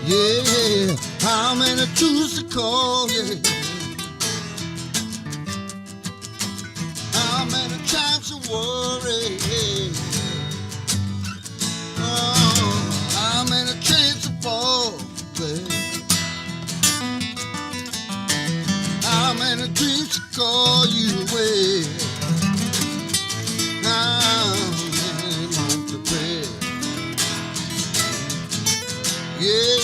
Yeah, how many truths to call, yeah. How many times to worry, yeah. Oh, how many chains to fall, babe. How many dreams to call you away. How many months to pray. Yeah.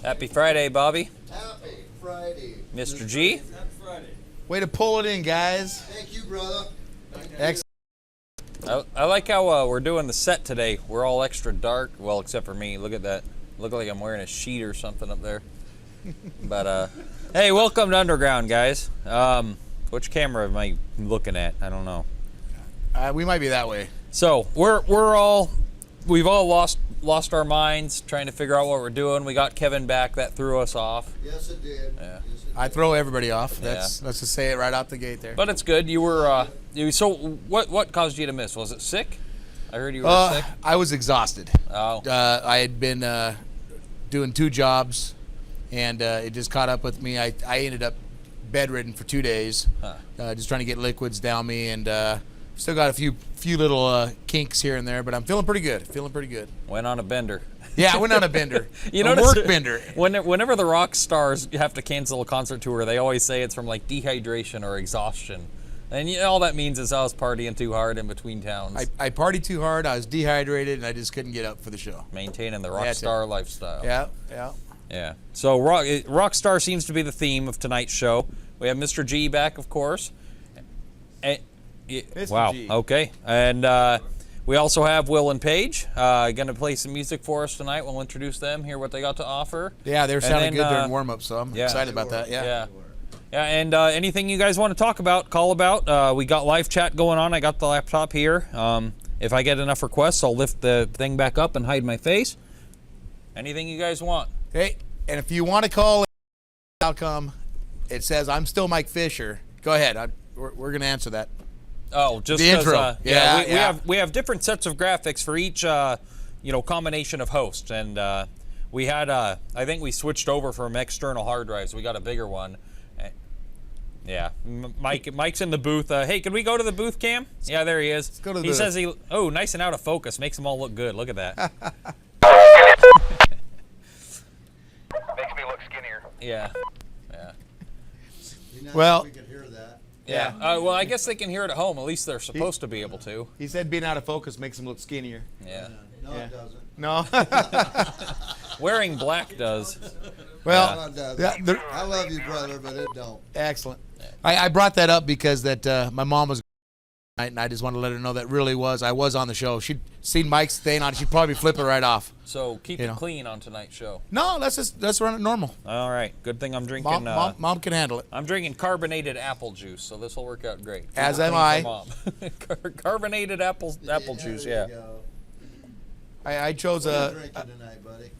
Happy Friday, Bobby. Happy Friday. Mr. G. Happy Friday. Way to pull it in, guys. Thank you, brother. Excellent. I like how we're doing the set today. We're all extra dark. Well, except for me. Look at that. Look like I'm wearing a sheet or something up there. But, hey, welcome to Underground, guys. Which camera am I looking at? I don't know. We might be that way. So, we've all lost our minds trying to figure out what we're doing. We got Kevin back. That threw us off. Yes, it did. Yeah. Yes, it I did. throw everybody off. Yeah. Let's just say it right out the gate there. But it's good. You were, so what caused you to miss? Was it sick? I heard you were sick. I was exhausted. Oh. I had been doing 2 jobs, and it just caught up with me. I ended up bedridden for 2 days, just trying to get liquids down me, and still got a few little kinks here and there, but I'm feeling pretty good. Went on a bender. Yeah, I went on a bender. You a notice work bender. Whenever the rock stars have to cancel a concert tour, they always say it's from like dehydration or exhaustion. And all that means is I was partying too hard in between towns. I partied too hard. I was dehydrated, and I just couldn't get up for the show. Maintaining the rock That's star lifestyle. Yeah. So rock star seems to be the theme of tonight's show. We have Mr. G back, of course. Mr. Wow. G. Okay. And we also have Will and Paige. Going to play some music for us tonight. We'll introduce them, hear what they got to offer. Yeah, they're And sounding then, good during warm-up, so I'm excited about that. Yeah. And anything you guys want to talk about, call about. We got live chat going on. I got the laptop here. If I get enough requests, I'll lift the thing back up and hide my face. Anything you guys want. Hey, and if you want to call outcome, it says I'm still Mike Fisher. Go ahead. We're going to answer that. Oh, just the intro. We have different sets of graphics for each combination of hosts, and we had I think we switched over from external hard drives. We got a bigger one. Yeah, Mike's in the booth. Hey, can we go to the booth, Cam? Yeah, there he is. Let's go to the he booth. says nice and out of focus. Makes them all look good. Look at that. Makes me look skinnier. Yeah. Well- we could hear that. Yeah. Well, I guess they can hear it at home. At least they're supposed to be able to. He said being out of focus makes him look skinnier. Yeah. No, Yeah. it doesn't. No. Wearing black does. Well, No, it doesn't. yeah, I love you, brother, but it don't. excellent. I brought that up because my mom was tonight, and I just wanted to let her know that I was on the show. She'd seen Mike's thing on it. She'd probably flip it right off. So keep You it know. clean on tonight's show. No, let's run it normal. All right. Good thing I'm drinking. Mom can handle it. I'm drinking carbonated apple juice, so this will work out great. As Keep it am clean I. for Mom. Carbonated apple juice. There Yeah. you go. I chose What are you a. drinking tonight, buddy?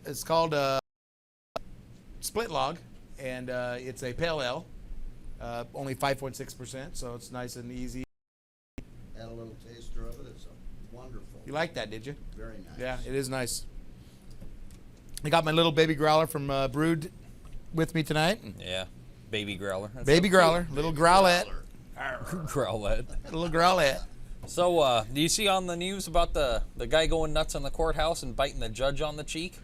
It's called Split Log, and it's a pale ale, only 5.6%, so it's nice and easy. Had a little taster of it. It's wonderful. You like that, did you? Very nice. Yeah, it is nice. I got my little baby growler from Brewed with me tonight. Yeah. Baby growler. That's Baby growler, little growlette, growlet. little growlette. So, do you see on the news about the guy going nuts in the courthouse and biting the judge on the cheek?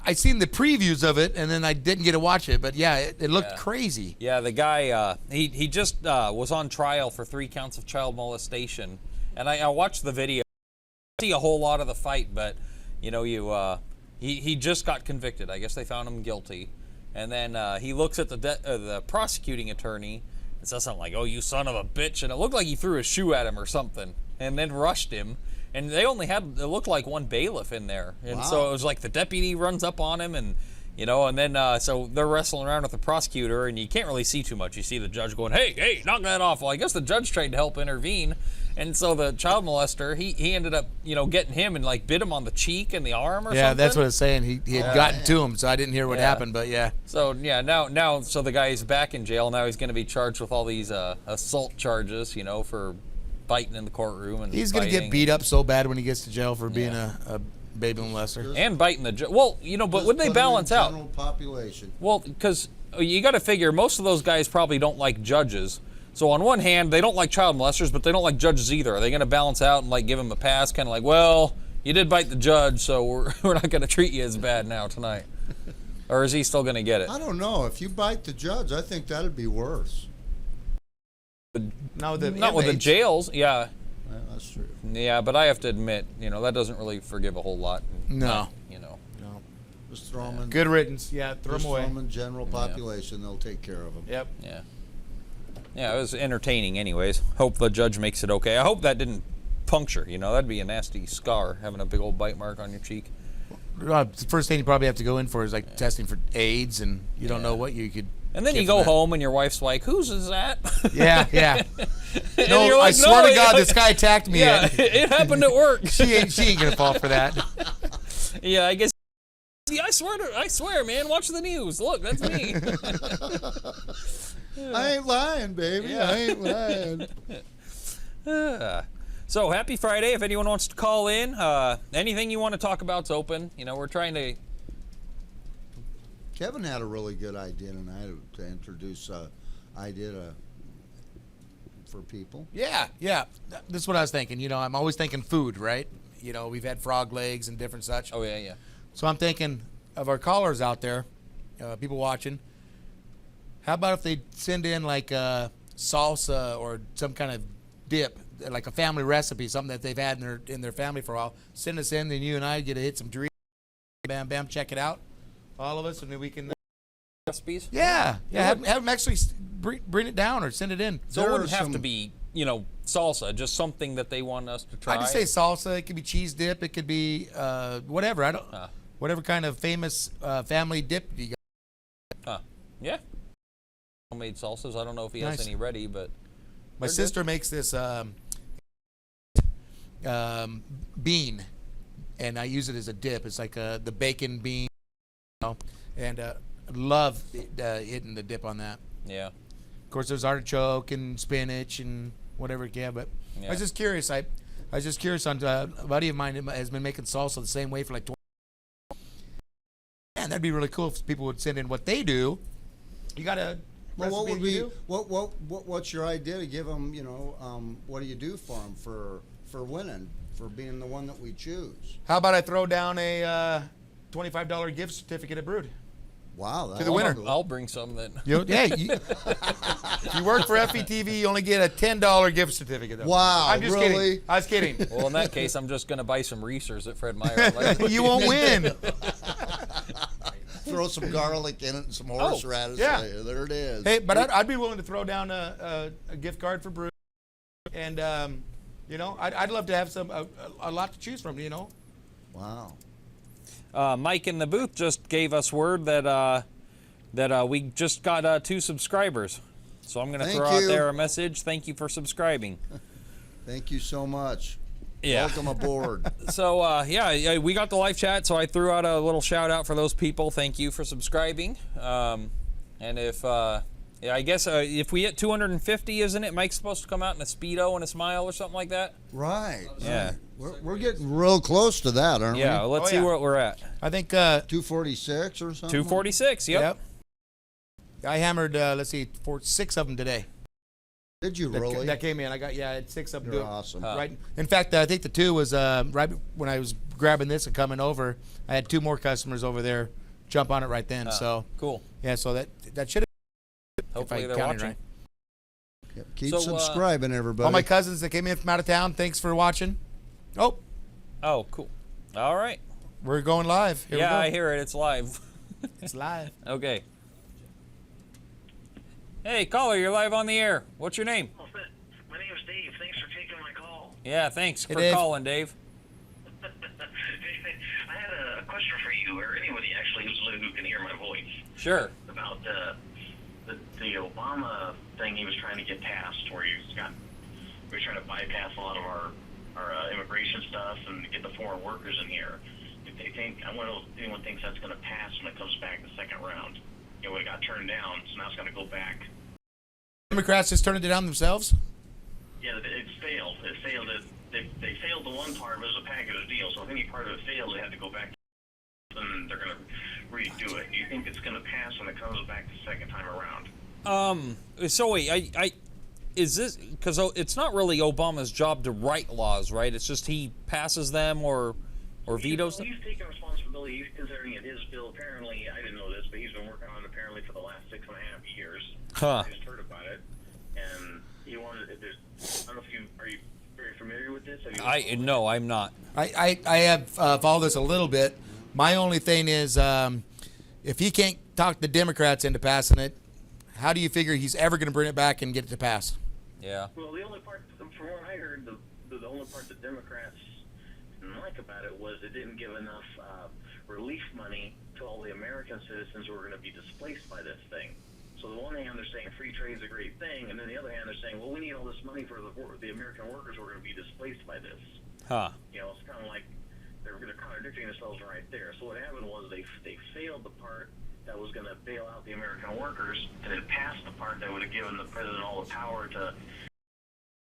I seen the previews of it, and then I didn't get to watch it, but yeah, it looked Yeah. crazy. Yeah, the guy, he just was on trial for 3 counts of child molestation. And I watched the video. I didn't see a whole lot of the fight, but, he just got convicted. I guess they found him guilty. And then he looks at the prosecuting attorney and says something like, "Oh, you son of a bitch." And it looked like he threw a shoe at him or something and then rushed him. And they only had, it looked like one bailiff in there. And so Wow. it was like the deputy runs up on him and You know, and then so they're wrestling around with the prosecutor, and you can't really see too much. You see the judge going, hey, knock that off. Well, I guess the judge tried to help intervene, and so the child molester, he ended up, you know, getting him and like bit him on the cheek and the arm or something. Yeah, that's what it's saying. He had gotten to him, so I didn't hear what happened, but yeah. So yeah, now so the guy's back in jail. Now he's going to be charged with all these assault charges, you know, for biting in the courtroom, and he's going to get beat up so bad when he gets to jail for being a baby molester. And biting the well, you know, but would they balance out? General population. Well, because you got to figure most of those guys probably don't like judges. So on one hand, they don't like child molesters, but they don't like judges either. Are they going to balance out and like give them a pass, kind of like, well, you did bite the judge, so we're not going to treat you as bad now tonight? Or is he still going to get it? I don't know. If you bite the judge, I think that'd be worse. Not with the jails, yeah. Yeah, that's true. Yeah, but I have to admit, you know, that doesn't really forgive a whole lot. No. You know. No. Just throw them in. Good riddance. Yeah, throw them away. Throw them in general population. They'll take care of them. Yep. Yeah. Yeah, it was entertaining anyways. Hope the judge makes it okay. I hope that didn't puncture, you know. That'd be a nasty scar, having a big old bite mark on your cheek. The first thing you probably have to go in for is like testing for AIDS, and you don't know what you could. And then you go home and your wife's like, whose is that? Yeah. And No, you're I like, swear "No, to God, this guy attacked me. Yeah, it happened at work. She ain't gonna fall for that. Yeah, I guess. Yeah, I swear, man. Watch the news. Look, that's me. I ain't lying, baby. Yeah. I ain't lying. So happy Friday. If anyone wants to call in, anything you want to talk about's open. You know, we're trying to. Kevin had a really good idea tonight to introduce idea for people. Yeah. This is what I was thinking. You know, I'm always thinking food, right? You know, we've had frog legs and different such. Oh yeah. So I'm thinking of our callers out there, people watching. How about if they send in like salsa or some kind of dip, like a family recipe, something that they've had in their family for a while. Send us in, then you and I get to hit some Doritos. Bam, check it out. All of us, and then we can. Recipes? Yeah. Have them actually bring it down or send it in. So it wouldn't have to be, you know, salsa, just something that they want us to try. I just say salsa. It could be cheese dip. It could be whatever. I don't. Whatever kind of famous family dip you got. Yeah. Homemade salsas. I don't know if he has any ready, but my sister makes this bean, and I use it as a dip. It's like the bacon bean, you know, and love hitting the dip on that. Yeah. Of course, there's artichoke and spinach and whatever. Yeah, but I was just curious. I was just curious. On a buddy of mine has been making salsa the same way for like 20 years. Man, that'd be really cool if people would send in what they do. You got a Well, what would be do? what's your idea to give them? You know, what do you do for them for winning, for being the one that we choose? How about I throw down a $25 gift certificate at Brood? Wow, that's To the winner. cool. I'll bring some then. If you work for FETV, you only get a $10 gift certificate. Though. Wow, I'm just really? kidding. I was kidding. Well, in that case, I'm just going to buy some Reese's at Fred Meyer. You won't win. Throw some garlic in it and some horseradish. Yeah. There it is. Hey, but I'd be willing to throw down a gift card for Brood, and you know, I'd love to have a lot to choose from. You know. Wow. Mike in the booth just gave us word that we just got 2 subscribers. So I'm going to throw out there a message. Thank you for subscribing. Thank you so much. Yeah. Welcome aboard. So yeah, we got the live chat. So I threw out a little shout out for those people. Thank you for subscribing. And if I guess if we hit 250, isn't it? Mike's supposed to come out in a Speedo and a smile or something like that. Right. Yeah. We're getting real close to that, aren't we? Yeah. Let's see what we're at. I think 246 or something. 246. Yep. I hammered. Let's see, 6 of them today. Did you really? That came in. I had 6 of them. You're awesome. Right. In fact, I think the 2 was right when I was grabbing this and coming over. I had 2 more customers over there jump on it right then. So cool. Yeah. So that should have. Hopefully they're counted watching. right. Yep. Keep subscribing, everybody. All my cousins that came in from out of town, thanks for watching. Oh, cool. All right. we're going live. Here we Yeah, go. I hear it. It's live. It's live. Okay. Hey, caller, you're live on the air. What's your name? Oh, my name is Dave. Thanks for taking my call. Yeah, thanks Hey, for Dave. calling, Dave. I had a question for you. to, or anybody actually who can hear my voice, Sure. about the Obama thing he was trying to get passed, where he was trying to bypass a lot of our immigration stuff and get the foreign workers in here. If they think, I wonder if anyone thinks that's going to pass when it comes back the second round. You know, it got turned down, so now it's going to go back. Democrats just turned it down themselves? Yeah, it failed. It failed. They failed the one part, but it was a package deal. So if any part of it failed, they had to go back, and they're going to redo it. Do you think it's going to pass when it comes back the second time around? So wait, is this because it's not really Obama's job to write laws, right? It's just he passes them or vetoes them. He's taking responsibility. He's considering it his bill. Apparently, I didn't know this, but he's been working on it apparently for the last 6.5 years. Huh. I just heard about it, and he wanted. I don't know if are you very familiar with this? No, I'm not. I have followed this a little bit. My only thing is, if he can't talk the Democrats into passing it, how do you figure he's ever going to bring it back and get it to pass? Yeah. Well, the only part, from what I heard, the only part the Democrats didn't like about it was it didn't give enough relief money to all the American citizens who are going to be displaced by this thing. So the one hand they're saying free trade is a great thing, and then the other hand they're saying, well, we need all this money for the American workers who are going to be displaced by this. Huh. You know, it's kind of like they're contradicting themselves right there. So what happened was they failed the part that was going to bail out the American workers, and then passed the part that would have given the president all the power to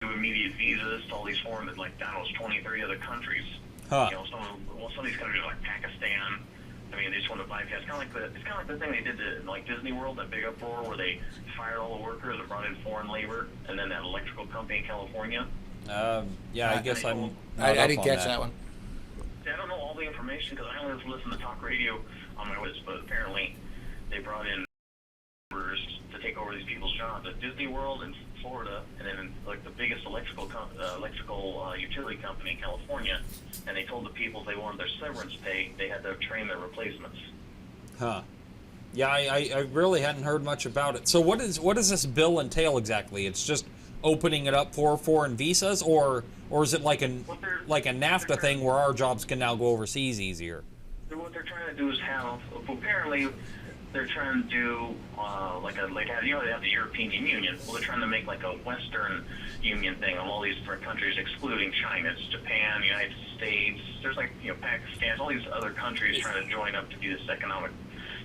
do immediate visas to all these foreign, like, I don't know, 20, 30 other countries. Huh. You know, some of these countries like Pakistan. I mean, they just want to bypass. It's kind of like the thing they did to, like, Disney World, that big uproar where they fired all the workers and brought in foreign labor, and then that electrical company in California. Yeah, I guess I'm. I didn't catch that one. See, I don't know all the information because I only listen to talk radio on my list, but apparently they brought in workers to take over these people's jobs at Disney World in Florida, and then like the biggest electrical utility company in California, and they told the people if they wanted their severance pay, they had to train their replacements. Huh. Yeah, I really hadn't heard much about it. So what does this bill entail exactly? It's just opening it up for foreign visas, or is it like a NAFTA thing where our jobs can now go overseas easier? What they're trying to do is have, apparently, they're trying to do they have the European Union. Well, they're trying to make like a Western Union thing of all these different countries, excluding China. It's Japan, United States. There's Pakistan, all these other countries trying to join up to do this economic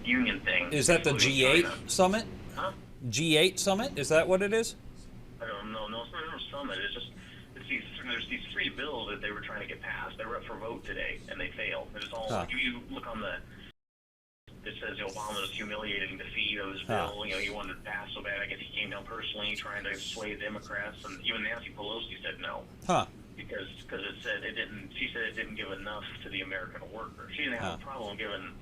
union thing. Is that the G8 China. summit? Huh? G8 summit? Is that what it is? I don't know. No, it's not a summit. There's these three bills that they were trying to get passed. They were up for vote today, and they failed. It's all you look on it says Obama was humiliating defeat of his bill. You know, he wanted to pass so bad. I guess he came down personally trying to sway Democrats, and even Nancy Pelosi said no. Huh. Because it said it didn't. She said it didn't give enough to the American worker. She didn't have a problem giving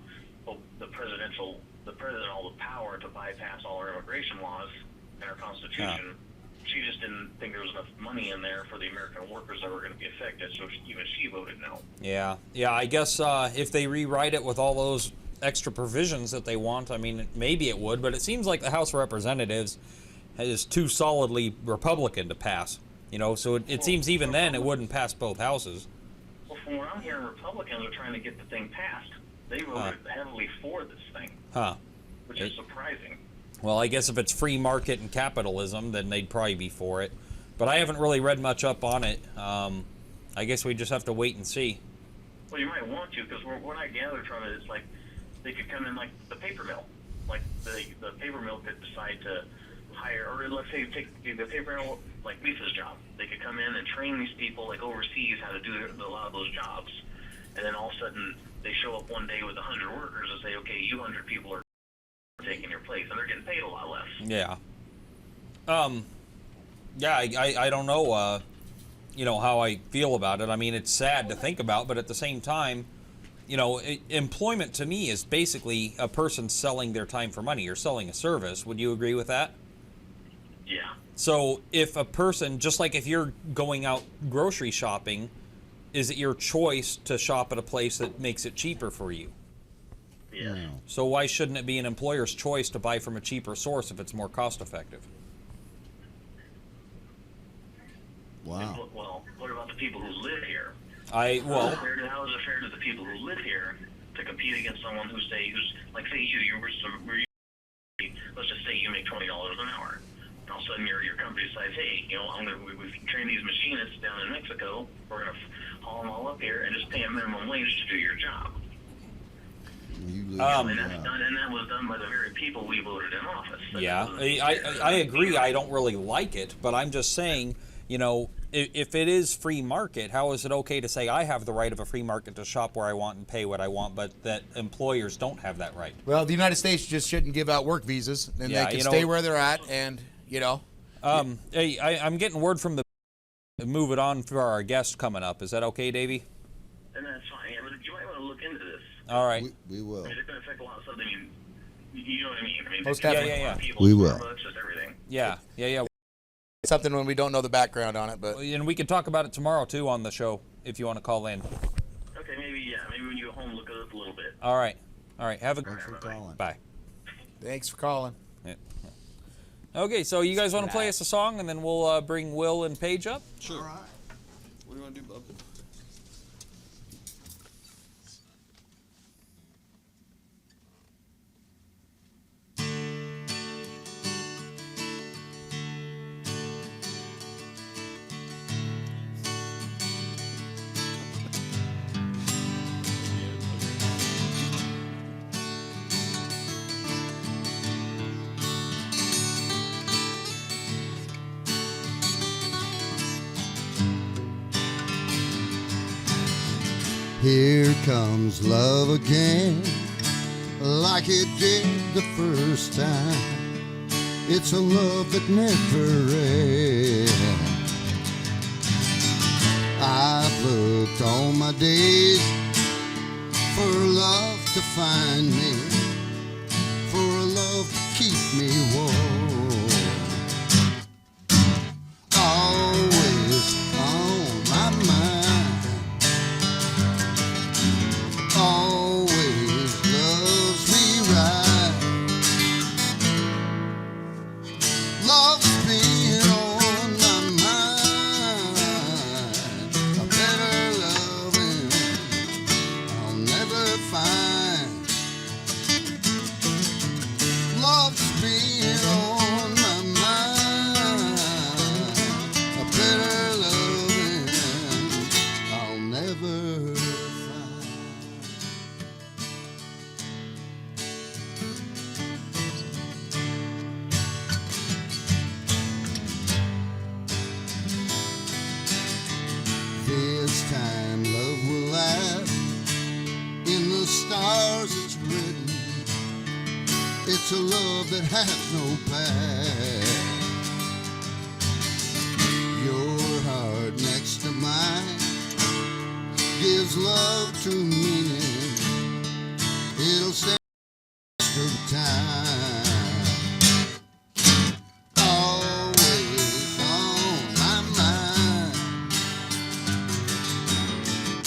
the president all the power to bypass all our immigration laws and our Constitution. She just didn't think there was enough money in there for the American workers that were going to be affected, so even she voted no. Yeah. I guess if they rewrite it with all those extra provisions that they want, I mean, maybe it would, but it seems like the House of Representatives is too solidly Republican to pass. You know, so it seems even then it wouldn't pass both houses. Well, from what I'm hearing, Republicans are trying to get the thing passed. They voted heavily for this thing, which is surprising. Well, I guess if it's free market and capitalism, then they'd probably be for it. But I haven't really read much up on it. I guess we just have to wait and see. Well, you might want to, because what I gathered from it is like they could come in like the paper mill. Like the paper mill could decide to hire, or let's say take the paper mill, like Lisa's job. They could come in and train these people like overseas how to do a lot of those jobs. And then all of a sudden they show up one day with 100 workers and say, okay, you 100 people are taking your place, and they're getting paid a lot less. Yeah. I don't know, how I feel about it. I mean, it's sad to think about, but at the same time, employment to me is basically a person selling their time for money. You're selling a service. Would you agree with that? Yeah. So if a person, just like if you're going out grocery shopping, is it your choice to shop at a place that makes it cheaper for you? Yeah. So why shouldn't it be an employer's choice to buy from a cheaper source if it's more cost effective? Wow. Well, what about the people who live here? How is it fair to the people who live here to compete against someone who's like say let's just say you make $20 an hour. And all of a sudden your company decides, hey, we've trained these machinists down in Mexico. We're gonna haul them all up here and just pay a minimum wage to do your job. You lose. And that's done, and that was done by the very people we voted in office. Yeah, I agree. I don't really like it, but I'm just saying, if it is free market, how is it okay to say I have the right of a free market to shop where I want and pay what I want, but that employers don't have that right? Well, the United States just shouldn't give out work visas, and Yeah, they can stay where they're at, and Hey, I'm getting word from the move it on for our guest coming up. Is that okay, Davey? And that's fine. Yeah, but you might want to look into this. All right. We will. I mean, it's going to affect a lot of stuff. I mean, you know what I mean? Most it's definitely. a lot Yeah. of people, We will. Starbucks, just everything. Yeah. It's something when we don't know the background on it, but And we can talk about it tomorrow too on the show if you want to call in. Okay, maybe when you go home, look it up a little bit. All right. Have a Thanks for calling. bye. thanks for calling. Yeah. Okay, so you guys want to play us a song, and then we'll bring Will and Paige up? Sure. All right. What do you want to do, bub? Here comes love again, like it did the first time. It's a love that never ends. I've looked all my days for love to find me, for a love to keep me warm. Always on my mind, always loves me right. Love's been on my mind. A better loving I'll never find. Love's been on my mind. A better loving I'll never find. This time love will last. In the stars it's written. It's a love that has no past. Your heart next to mine gives love to meaning. It'll stand the test of time. Always on my mind.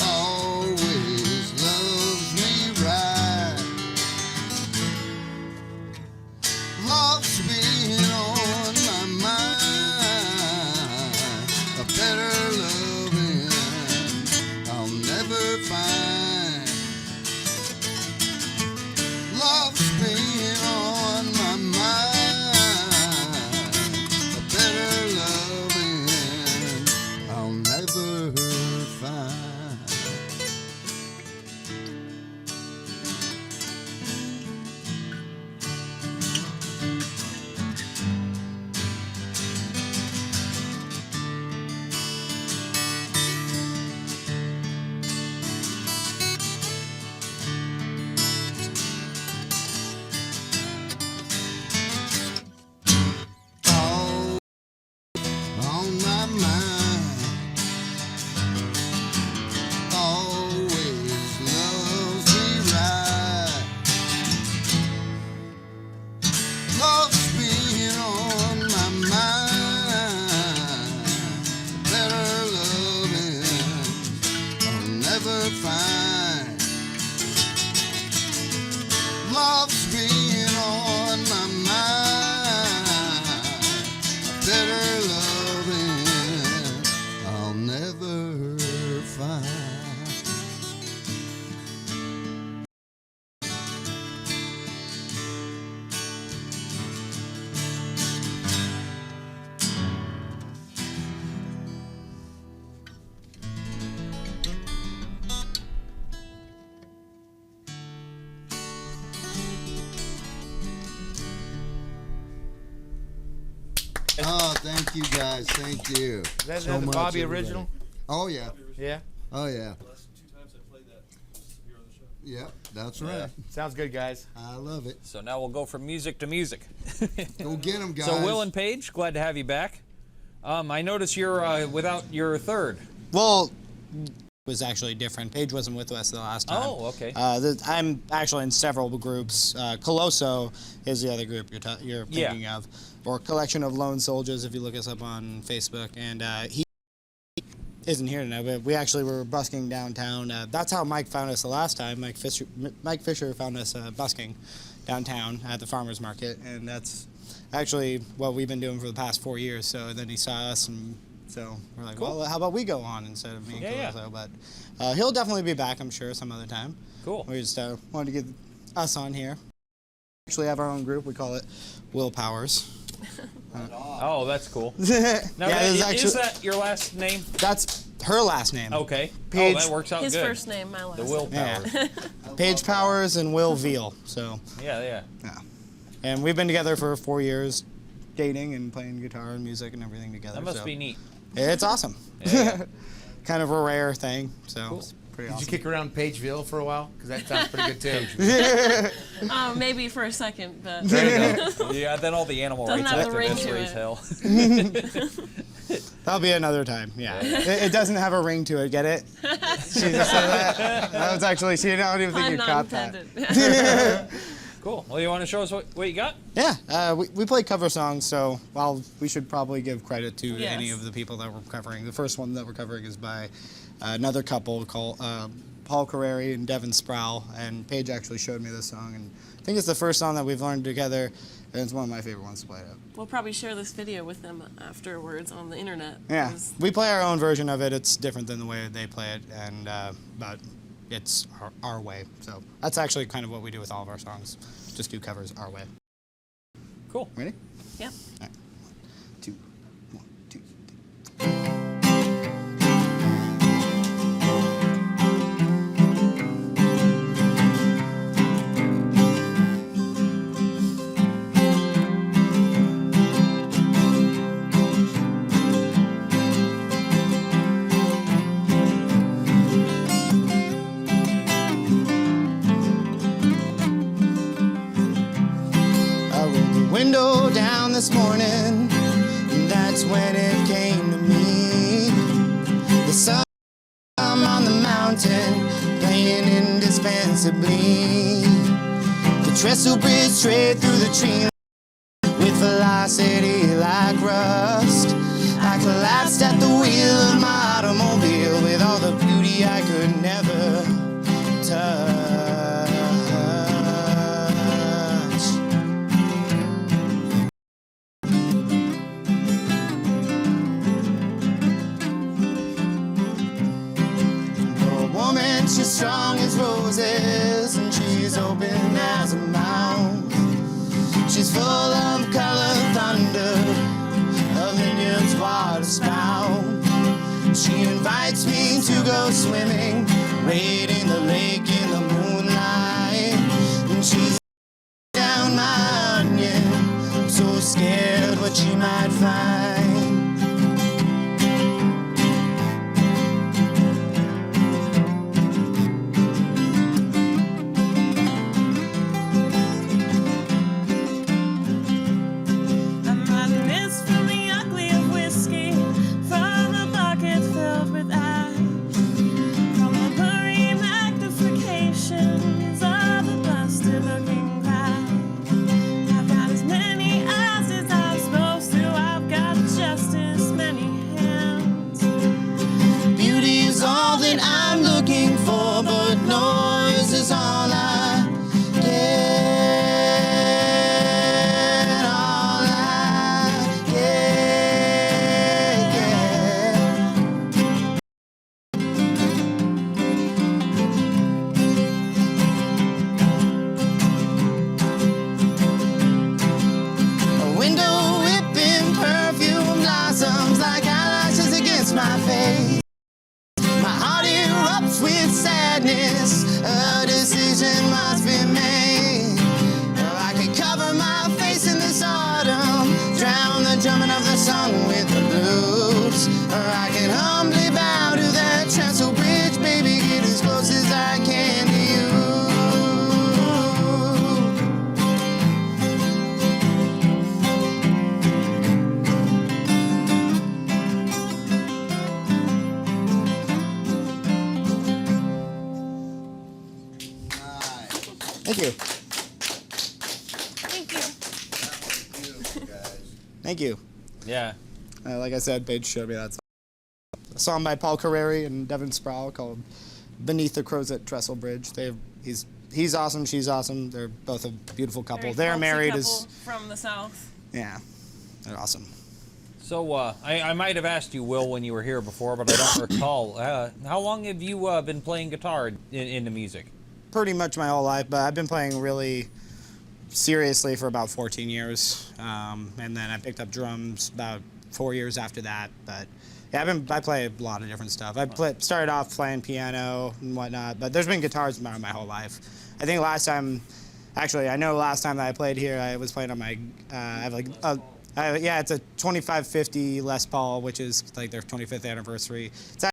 Always loves me right. Love's been on my mind. A better loving I'll never find. Oh, thank you guys. Thank you. Is that so the much, Bobby everybody. original? Oh yeah. Yeah. Oh yeah. The last 2 times I played that was here on the show. Yep. That's right. Sounds good, guys. I love it. So now we'll go from music to music. Go get them, guys. So Will and Paige, glad to have you back. I notice you're without your third. Well, was actually different. Paige wasn't with us the last time. Oh, okay. I'm actually in several groups. Colosso is the other group you're thinking of, or Collection of Lone Soldiers if you look us up on Facebook. And he isn't here tonight, but we actually were busking downtown. That's how Mike found us the last time. Mike Fisher found us busking downtown at the farmers market, and that's actually what we've been doing for the past 4 years. So then he saw us, and so we're like, Cool. well, how about we go on instead of me and Yeah, Colosso? But he'll definitely be back, I'm sure, some other time. Cool. We just wanted to get us on here. We actually have our own group. We call it Will Powers. Oh, that's cool. Yeah, Now, is that your last name? That's her last name. Okay. Paige- Oh, that works out His good. first name, my last The name. Will Yeah. Powers. Paige Powers and Will Veal. So, Yeah. yeah. And we've been together for 4 years, dating and playing guitar and music and everything together. That must so be neat. It's awesome. Yeah. Kind of a rare thing. So Cool. it's pretty Did awesome. you kick around Pageville for a while? Because that sounds pretty good too. Maybe for a second, but There you go. Yeah, then all the animal Doesn't rights have after the ring this to raise it. hell. That'll be another time. Yeah. It doesn't have a ring to it. Get it? She just said that. That was actually, she don't even think I'm you not caught that. intended. Cool. Well, you want to show us what you got? Yeah, we play cover songs, so we should probably give credit to Yes. any of the people that we're covering. The first one that we're covering is by another couple called Paul Carreri and Devin Sproul, and Paige actually showed me this song, and I think it's the first song that we've learned together, and it's one of my favorite ones to play it. We'll probably share this video with them afterwards on the internet. Yeah, 'cause we play our own version of it. It's different than the way they play it, and but it's our way. So that's actually kind of what we do with all of our songs. Just do covers our way. Cool. Ready? Yeah. All right. 2, 1, 2, 3. I rolled the window down this morning, and that's when it came to me. The sun on the mountain, playing indispensably. The trestle bridge straight through the tree with velocity like rust. I collapsed at the wheel of my automobile with all the beauty I could never touch. The woman, she's strong as roses, and she's open as a mouth. She's full of color, thunder, a vineyard's water spout. She invites me to go swimming, wade in the lake in the moonlight. And she's down my onion, I'm so scared what she might find. I'm riding this from the ugly of whiskey, from a bucket filled with ash, from the blurry magnifications of the busted-looking glass. I've got as many eyes as I'm supposed to. I've got just as many hands. Beauty is all that I'm looking for, but noise is all I get. All I get. A window whipping perfume blossoms like eyelashes against my face. My heart erupts with sadness. A decision must be made. I could cover my face in this autumn, drown the drumming of the Thank you. Thank you. Thank you. Yeah. Like I said, Paige showed me that song. A song by Paul Carreri and Devin Sproul called "Beneath the Crozet Trestle Bridge." He's awesome. She's awesome. They're both a beautiful couple. Very They're folksy married couple from the south. yeah, they're awesome. So I might have asked you, Will, when you were here before, but I don't recall. How long have you been playing guitar into music? Pretty much my whole life, but I've been playing really seriously for about 14 years, and then I picked up drums about 4 years after that. But yeah, I play a lot of different stuff. Started off playing piano and whatnot, but there's been guitars my whole life. I think last time that I played here, I was playing on my it's a 2550 Les Paul, which is like their 25th anniversary. It's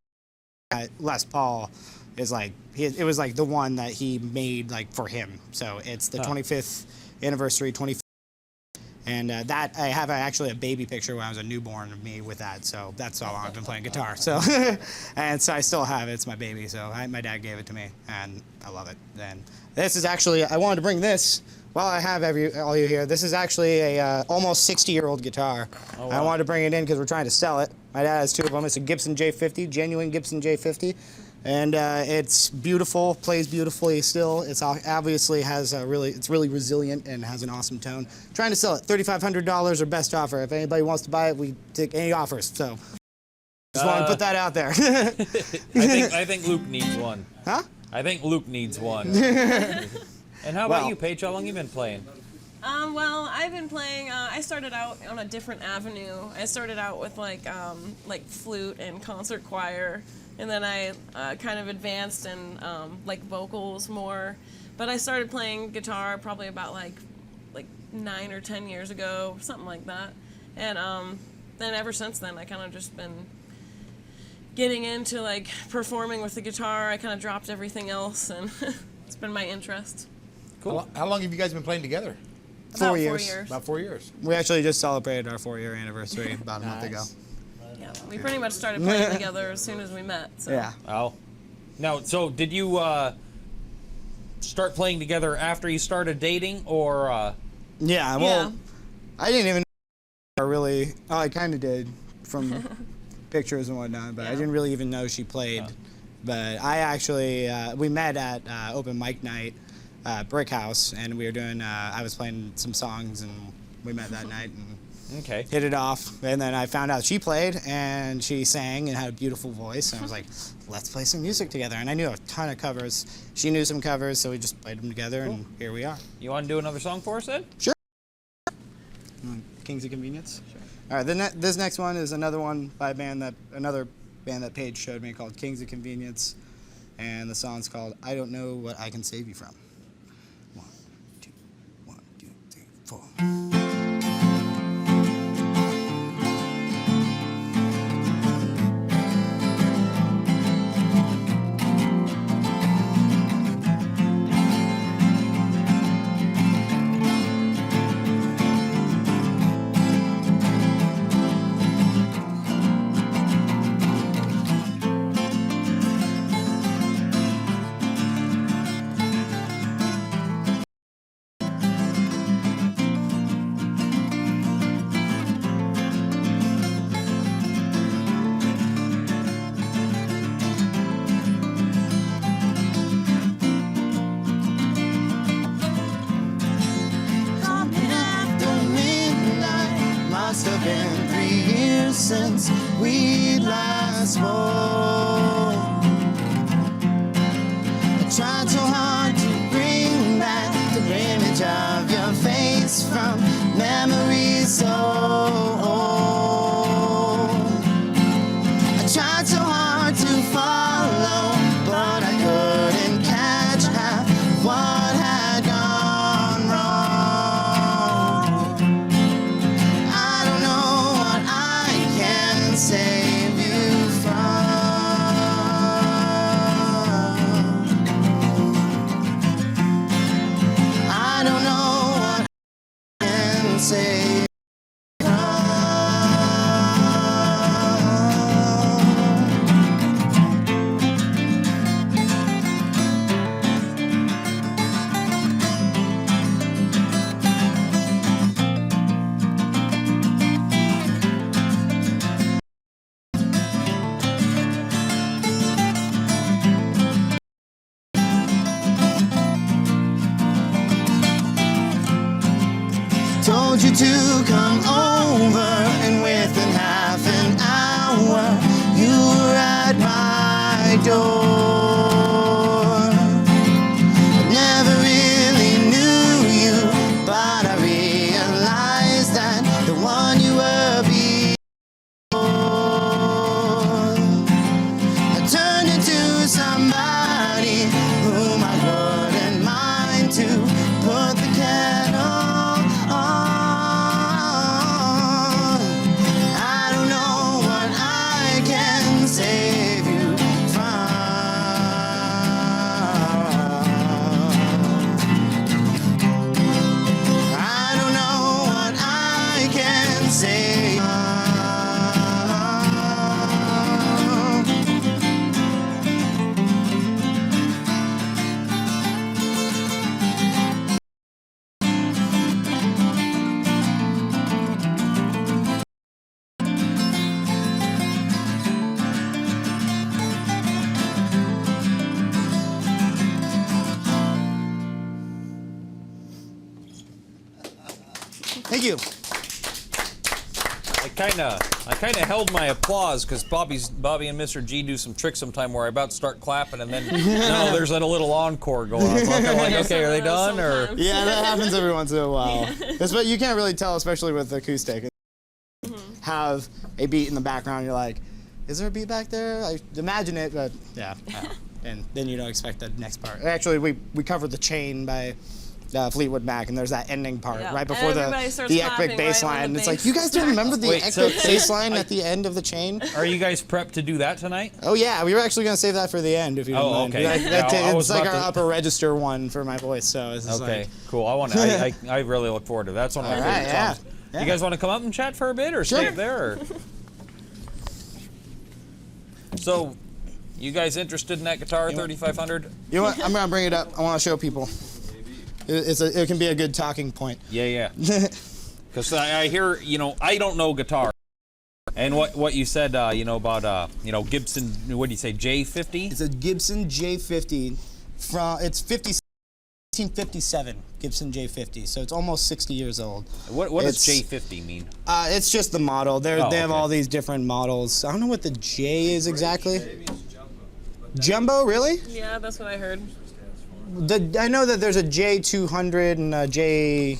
actually, Les Paul is like it was like the one that he made like for him. So it's the 25th anniversary, and that I have actually a baby picture when I was a newborn of me with that. So that's how long I've been playing guitar. So and so I still have it. It's my baby. So my dad gave it to me, and I love it. And this is actually, I wanted to bring this. Well, I have all you here. This is actually a almost 60-year-old guitar. Oh, wow. I wanted to bring it in because we're trying to sell it. My dad has two of them. It's a Gibson J50, genuine Gibson J50. And it's beautiful, plays beautifully still. It's obviously it's really resilient and has an awesome tone. Trying to sell it, $3,500 or best offer. If anybody wants to buy it, we take any offers. So just want to put that out there. I think Luke needs one. Huh? I think Luke needs one. And how about you, Paige? How long have you been playing? Well, I've been playing. I started out on a different avenue. I started out with like flute and concert choir, and then I kind of advanced in like vocals more. But I started playing guitar probably about like 9 or 10 years ago, something like that. And then ever since then, I kind of just been getting into like performing with the guitar. I kind of dropped everything else, and it's been my interest. Cool. How long have you guys been playing together? About 4 years. 4 years. About 4 years. We actually just celebrated our 4-year anniversary about a month ago. Yeah, we pretty much started playing together as soon as we met. So. Yeah. Oh. Now, so did you start playing together after you started dating, or? Yeah. Well, I didn't even know really. Oh, I kind of did from pictures and whatnot, but I didn't really even know she played. But I actually we met at open mic night. Brick House, and we were doing. I was playing some songs, and we met that night and hit it off. And then I found out she played and she sang and had a beautiful voice. And I was like, let's play some music together. And I knew a ton of covers. She knew some covers, so we just played them together, and here we are. You want to do another song for us, Ed? Sure. Kings of Convenience. Sure. All right. This next one is another one by another band that Paige showed me called Kings of Convenience, and the song's called "I Don't Know What I Can Save You From." 1, 2, 3, 4. Must have been 3 years since we last spoke. I tried so hard to bring back the image of your face from memories so old. I tried so hard to follow, but I couldn't catch half what had gone wrong. I don't know what I can save you from. told you to come over, and within half an hour, you were at my door. I never really knew you, but I realized that the one you were before had turned into somebody whom I wouldn't mind to put the kettle on. I don't know what I can save you from. I don't know what I can save you from. Thank you. I kind of held my applause because Bobby and Mr. G do some tricks sometime where I about to start clapping and then no, there's a little encore going on. So I'm kind of like, okay, are they done or? Sometimes. Yeah, that happens every once in a while. That's what you can't really tell, especially with acoustic. Have a beat in the background, you're like, is there a beat back there? I imagine it, but yeah. And then you don't expect the next part. Actually, we covered The Chain by Fleetwood Mac, and there's that ending part Yeah. right before Everybody starts the clapping epic right bass when line. the And it's bass like, you guys don't remember the Wait, epic bass line at the end of The Chain? Are you guys prepped to do that tonight? Oh yeah, we were actually going to save that for the end if you don't Oh, mind. okay. Like, Yeah, I was it's like our about to- upper register one for my voice, so this is Okay, like... cool. I really look forward to that. That's one of my All right, favorite yeah. songs. Yeah. You guys want to come up and chat for a bit or Sure. stay up there? Or? So, you guys interested in that guitar, 3500? You know what? I'm going to bring it up. I want to show people. It can be a good talking point. Yeah. Because I hear, I don't know guitar. And what you said, about, Gibson, what do you say, J50? It's a Gibson J50 it's 1957 Gibson J50, so it's almost 60 years old. What does It's- J50 mean? It's just the model. They have okay. all these different models. I don't know what the J is exactly. Jumbo, really? Yeah, that's what I heard. I know that there's a J200 and a J.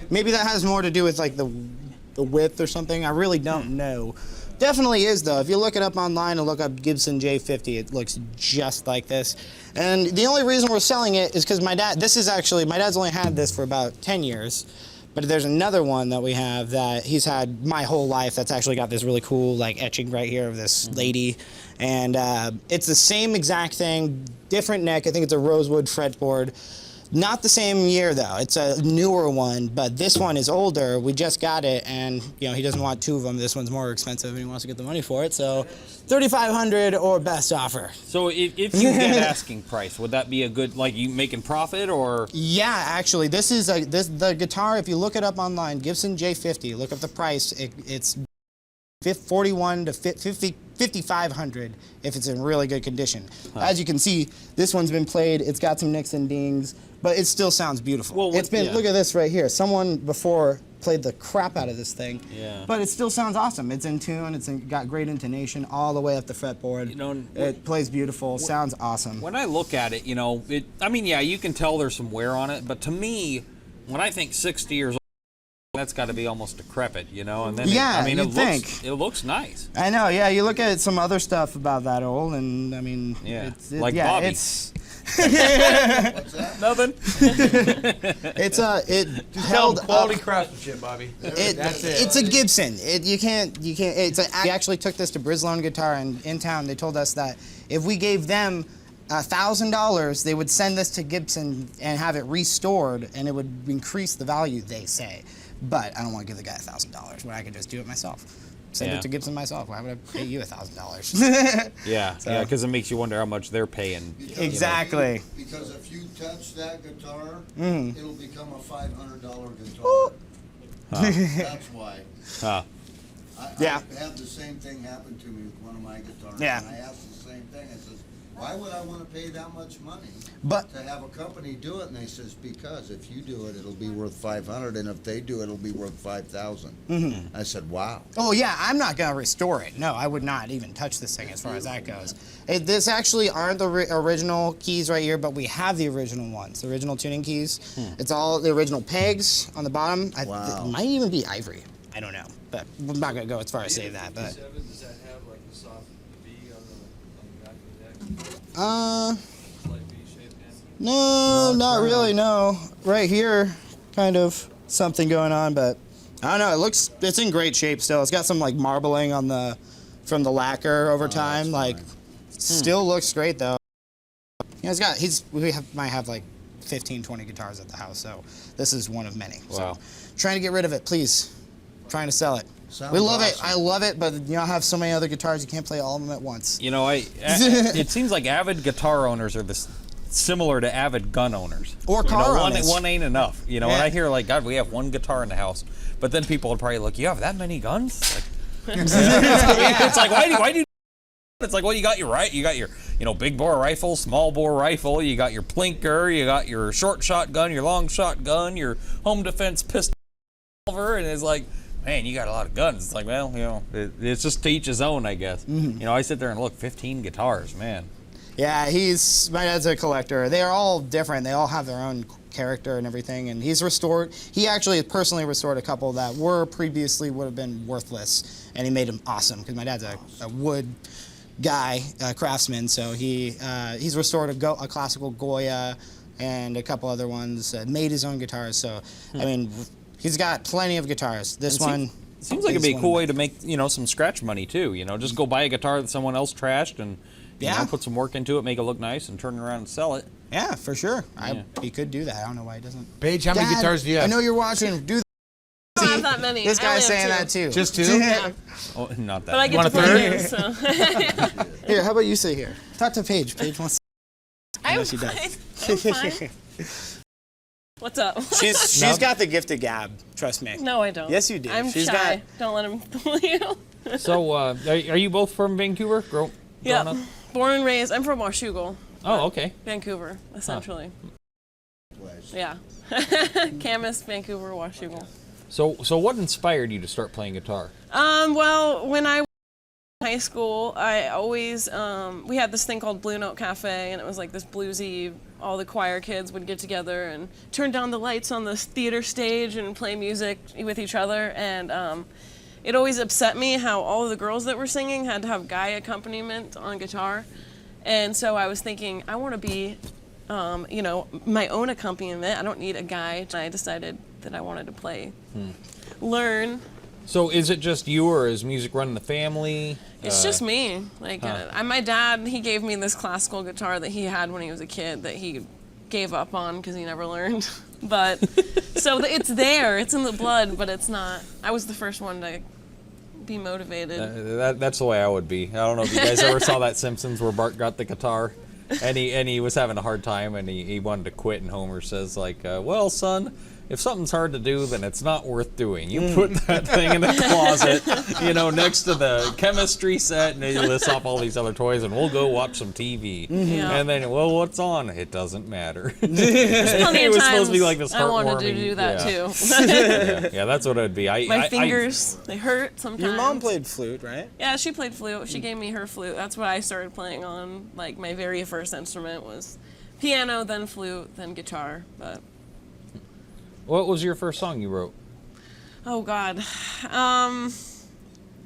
Maybe that has more to do with like the width or something. I really don't know. Definitely is though. If you look it up online and look up Gibson J50, it looks just like this. And the only reason we're selling it is because my dad's only had this for about 10 years. But there's another one that we have that he's had my whole life that's actually got this really cool like etching right here of this lady. And it's the same exact thing, different neck. I think it's a rosewood fretboard. Not the same year though. It's a newer one, but this one is older. We just got it, and he doesn't want two of them. This one's more expensive, and he wants to get the money for it. So, $3,500 or best offer. So if you get asking price, would that be a good, like, you making profit or? Yeah, actually, the guitar. If you look it up online, Gibson J50. Look up the price. It's $41 to $5,500 if it's in really good condition. As you can see, this one's been played. It's got some nicks and dings, but it still sounds beautiful. Well, Look at this right here. Someone before played the crap out of this thing. Yeah. But it still sounds awesome. It's in tune. It's got great intonation all the way up the fretboard. It plays beautiful. Sounds awesome. When I look at it, you can tell there's some wear on it, but to me, when I think 60 years old, that's got to be almost decrepit, and then it looks nice. I know, yeah. You look at some other stuff about that old, and Bobby. It's Nothing. it held quality up. craftsmanship, Bobby. That's it. It's a Gibson. You can't. We actually took this to Brislone Guitar, and in town they told us that if we gave them $1,000, they would send this to Gibson and have it restored, and it would increase the value. They say. But I don't want to give the guy $1,000 when I can just do it myself. Send it to Gibson myself. Why would I pay you $1,000? Yeah, because it makes you wonder how much they're paying. Exactly. Because if you touch that guitar, Mm. it'll become a $500 guitar. That's why. I had the same thing happen to me with one of my guitars. Yeah. And I asked the same thing. I says, Why would I want to pay that much money But to have a company do it? And they says, because if you do it, it'll be worth 500, and if they do it, it'll be worth 5,000. Mhm. I said, wow. oh yeah, I'm not gonna restore it. No, I would not even touch this thing as far as that goes. This actually aren't the original keys right here, but we have the original ones, the original tuning keys. It's all the original pegs on the bottom. Wow. It might even be ivory. I don't know, but I'm not gonna go as far as say that. But 57, does that have like the soft V on the back of the deck? Slight V shape? no, not really. No, right here, kind of something going on, but I don't know. It's in great shape still. It's got some like marbling on from the lacquer over time. Like, still looks great though. You know, might have like 15, 20 guitars at the house, so this is one of many. Wow. So, trying to get rid of it, please. Trying to sell it. Sounds We love it. awesome. I love it, but you know, I have so many other guitars, you can't play all of them at once. You know, it seems like avid guitar owners are similar to avid gun owners. Or You know, car one, owners. one ain't enough. You know, Yeah. when I hear like, God, we have one guitar in the house, but then people would probably look, you have that many guns? Like, it's like, why do you? It's like, well, you got your big bore rifle, small bore rifle, you got your plinker, you got your short shotgun, your long shotgun, your home defense pistol, and it's like, man, you got a lot of guns. It's like, well, you know, it's just to each his own, I guess. You know, I sit there and look, 15 guitars, man. Yeah, my dad's a collector. They are all different. They all have their own character and everything. And he actually personally restored a couple that previously would have been worthless. And he made them awesome because my dad's a wood guy, a craftsman. So he's restored a classical Goya and a couple other ones, made his own guitars. So, I mean, he's got plenty of guitars. This one... Seems like it'd be a cool way to make, you know, some scratch money too. You know, just go buy a guitar that someone else trashed and you know, put some work into it, make it look nice, and turn it around and sell it. Yeah, for sure. He could do that. I don't know why he doesn't. Paige, how many Dad, guitars do you have? I know you're watching. Do I don't have that many. This I guy's only have saying two. that too. Just two? Yeah. Oh, not that. But I many. get Want to a play third? games, so. Here, how about you sit here? Talk to Paige. Paige wants. I'm she fine. does. I'm fine. What's up? She's got the gift of gab. Trust me. No, I don't. Yes, you do. I'm She's shy. got- Don't let him fool you. So, are you both from Vancouver? Growing Yeah. up? Born and raised. I'm from Washougal, Oh, okay. Vancouver, essentially. Place. Yeah. Camas, Vancouver, Washougal. So what inspired you to start playing guitar? Well, when I was in high school, I always, we had this thing called Blue Note Cafe, and it was like this bluesy, all the choir kids would get together and turn down the lights on the theater stage and play music with each other, and it always upset me how all of the girls that were singing had to have guy accompaniment on guitar, and so I was thinking, I want to be, you know, my own accompaniment. I don't need a guy. I decided that I wanted to play, learn. So is it just you, or is music running the family? It's just me. Like, my dad, he gave me this classical guitar that he had when he was a kid that he gave up on because he never learned. But, so it's there, it's in the blood, but it's not. I was the first one to be motivated. That's the way I would be. I don't know if you guys ever saw that Simpsons where Bart got the guitar, and he was having a hard time, and he wanted to quit, and Homer says like, well, son, if something's hard to do, then it's not worth doing. You put that thing in the closet, you know, next to the chemistry set, and he lists off all these other toys, and we'll go watch some TV. Yeah. And then, well, what's on? It doesn't matter. There's plenty It of was times supposed to be like this I wanted to heartwarming- do that yeah. too. Yeah, that's what it'd be. My fingers, they hurt sometimes. Your mom played flute, right? Yeah, she played flute. She gave me her flute. That's what I started playing on. Like, my very first instrument was piano, then flute, then guitar. But What was your first song you wrote? oh God,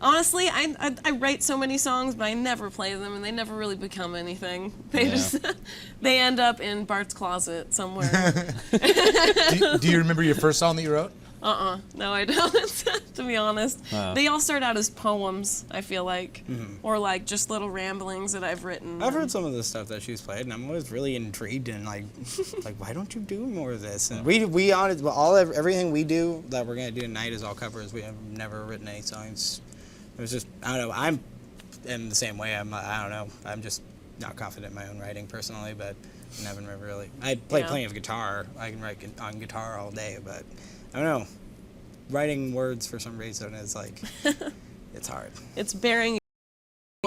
honestly, I write so many songs, but I never play them, and they never really become anything. They just they end up in Bart's closet somewhere. Do you remember your first song that you wrote? No, I don't. To be honest, they all start out as poems. I feel like, or like just little ramblings that I've written. I've heard some of the stuff that she's played, and I'm always really intrigued and like why don't you do more of this? And we honest, everything we do that we're gonna do tonight is all covers. We have never written any songs. It was just, I don't know. I'm the same way. I don't know. I'm just not confident in my own writing personally, but I haven't really. I play plenty of guitar. I can write on guitar all day, but I don't know. Writing words for some reason is like, it's hard. It's bearing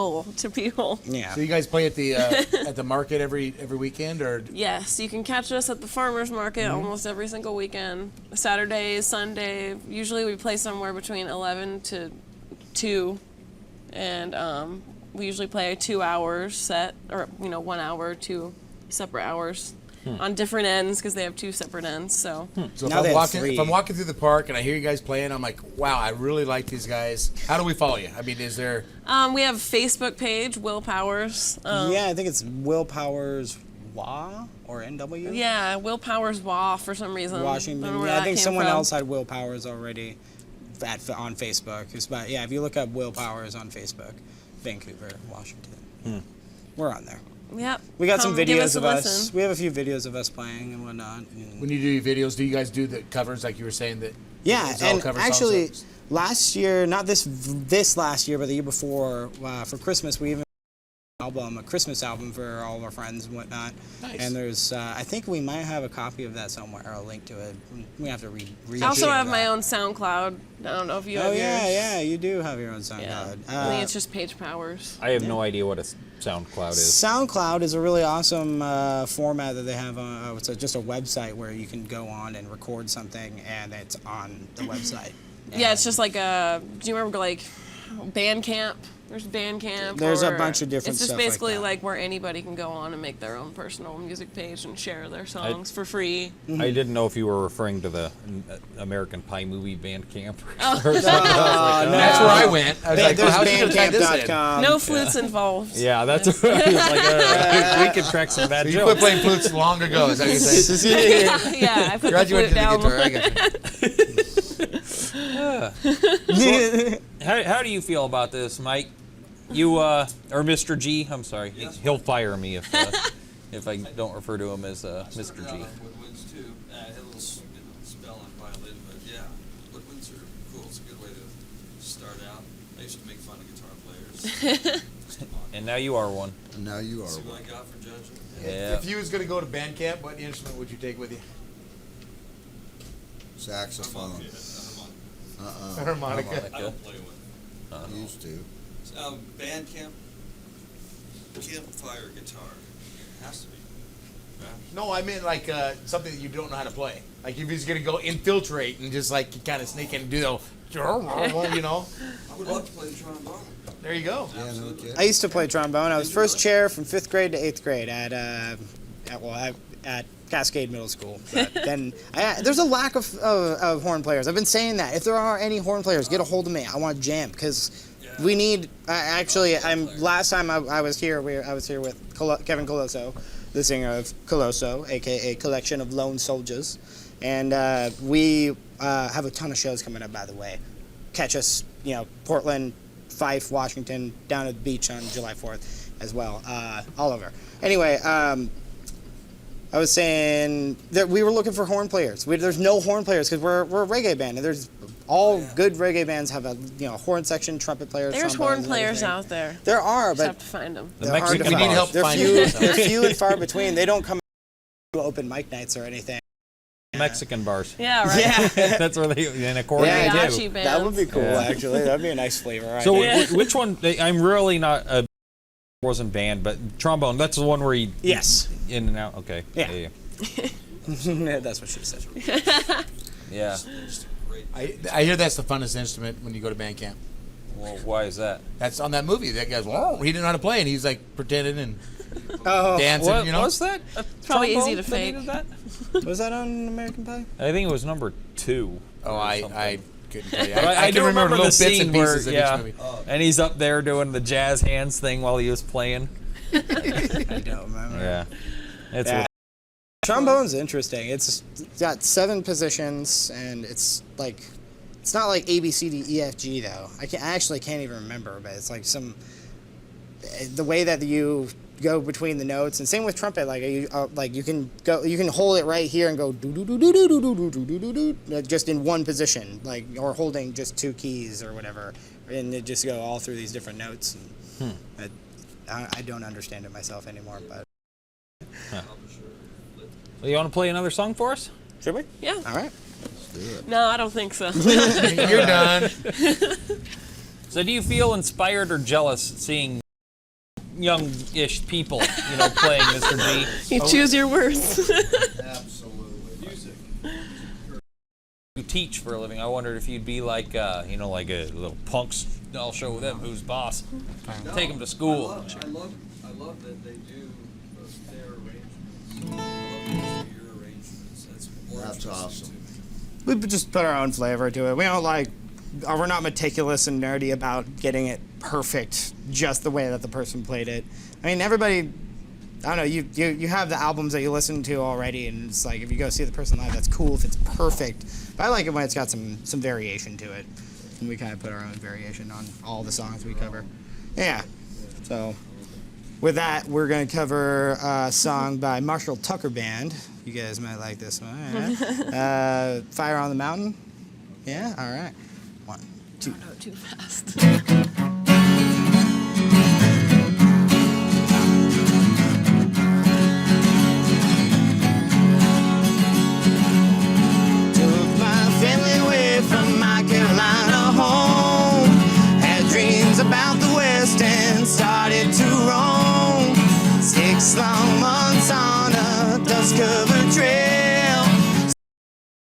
accessible to people. Yeah. So you guys play at the market every weekend, or? Yes, you can catch us at the farmers market almost every single weekend. Saturday, Sunday. Usually we play somewhere between 11 to 2, and we usually play a 2 hours set, or 1 hour, 2 separate hours on different ends because they have 2 separate ends. So. So Now they have if I'm walking through the park and I hear you guys playing, I'm like, wow, I really like these guys. How do we follow you? I mean, is there? We have a Facebook page, Will Powers. Yeah, I think it's Will Powers WA or NW. Yeah, Will Powers WA for some reason. Washington. Don't know where Yeah, I that think came someone from. else had Will Powers already on Facebook. If you look up Will Powers on Facebook, Vancouver, Washington. We're on there. Yep. We got some Come give videos a of us. listen. We have a few videos of us playing and whatnot. And When you do your videos, do you guys do the covers like you were saying that? yeah, it's all and cover actually, songs? last year, not this last year, but the year before, for Christmas, we even a Christmas album for all of our friends and whatnot. Nice. And there's, I think we might have a copy of that somewhere, or a link to it. We have to read. I also have my own SoundCloud. I don't know if you have Oh yours. yeah, you do have your own Yeah. SoundCloud. I think it's just Page Powers. I have no idea what a SoundCloud is. SoundCloud is a really awesome format that they have. It's just a website where you can go on and record something, and it's on the website. Yeah, it's just like a. Do you remember like Bandcamp? There's Bandcamp. There's a or bunch of different It's just stuff like basically that. like where anybody can go on and make their own personal music page and share their songs for free. I didn't know if you were referring to the American Pie movie Bandcamp. That's where I went. I was like, There's well, how's she gonna tie this in? Bandcamp.com. No flutes involved. Yeah, that's what I was like. We could track some bad You quit jokes. playing flutes long ago. Is that what you're saying? Yeah, I put Graduated the to flute the down. guitar. I got you. How do you feel about this, Mike? You or Mr. G? I'm sorry, he'll fire me if I don't refer to him as Mr. G. Woodwinds too. I had a little spell on violin, but yeah, woodwinds are cool. It's a good way to start out. I used to make fun of guitar players. And now you are one. And now you are See one. what I got for judging. Yeah. If you was gonna go to band camp, what instrument would you take with you? Saxophone. Harmonica. I don't play with. Used to. Band camp, campfire guitar. It has to be. Yeah. No, I meant like something that you don't know how to play. Like if he's gonna go infiltrate and just like kind of sneak in and do the, you know. I would love to play the trombone. There you go. Yeah, no kidding. I used to play trombone. I was first chair from 5th grade to 8th grade at Cascade Middle School. But then there's a lack of horn players. I've been saying that. If there are any horn players, get a hold of me. I want to jam because we need. Last time I was here, I was here with Kevin Colosso, the singer of Colosso, aka Collection of Lone Soldiers, and we have a ton of shows coming up. By the way, catch us, Portland, Fife, Washington, down at the beach on July 4th as well, all over. Anyway, I was saying that we were looking for horn players. There's no horn players because we're a reggae band, and there's good reggae bands have a horn section, trumpet players. There's trombones, horn and players everything. out there. There are, Just but have to find them. The they're hard to Mexican find. help They're finding few. They're few and far between. They don't come to open mic nights or anything. Mexican bars. Yeah, right. That's where they in accordion Mariachi too. bands. That would be cool, Yeah. actually. That'd be a nice flavor. So Yeah. which one? I'm really not a wasn't band, but trombone. That's the one where he Yes. in and out. Okay. Yeah. That's what she said. Yeah. Just great. I hear that's the funnest instrument when you go to band camp. Well, why is that? That's on that movie. That guy's he didn't know how to play, and he's like pretending and Oh, dancing. What you know, was that? A Probably trombone easy to that fake. needed that? was that on American Pie? I think it was number 2. Oh, or I something. couldn't tell you. But I can do remember little the bits scene and where, pieces of yeah, each movie. and he's up there doing the jazz hands thing while he was playing. I don't remember. Yeah, it's Yeah. Trombone's interesting. It's got 7 positions, and it's not like A B C D E F G though. I actually can't even remember, but it's like the way that you go between the notes, and same with trumpet. You can hold it right here and go do do do do do do do do do do do just in one position, or holding just 2 keys or whatever, and it just go all through these different notes. And I don't understand it myself anymore, but. Well, you want to play another song for us? Should we? Yeah. All right. No, I don't think so. You're done. So, do you feel inspired or jealous seeing young-ish people, playing Mr. G. You choose your words. Absolutely. Music. You teach for a living. I wondered if you'd be like, like a little punks. I'll show them who's boss. Take them to school. I love that they do their arrangements. I love your arrangements. That's more That's interesting awesome. to me. We just put our own flavor to it. We don't we're not meticulous and nerdy about getting it perfect just the way that the person played it. I mean, everybody, I don't know, you have the albums that you listen to already, and it's like, if you go see the person live, that's cool if it's perfect. But I like it when it's got some variation to it. And we kind of put our own variation on all the songs we cover. Yeah. So with that, we're going to cover a song by Marshall Tucker Band. You guys might like this one. All right. Fire on the Mountain. Yeah? All right. 1, 2. No, too fast. Took my family away from my Carolina home. Had dreams about the West and started to roam. 6 long months on a dust-covered trail.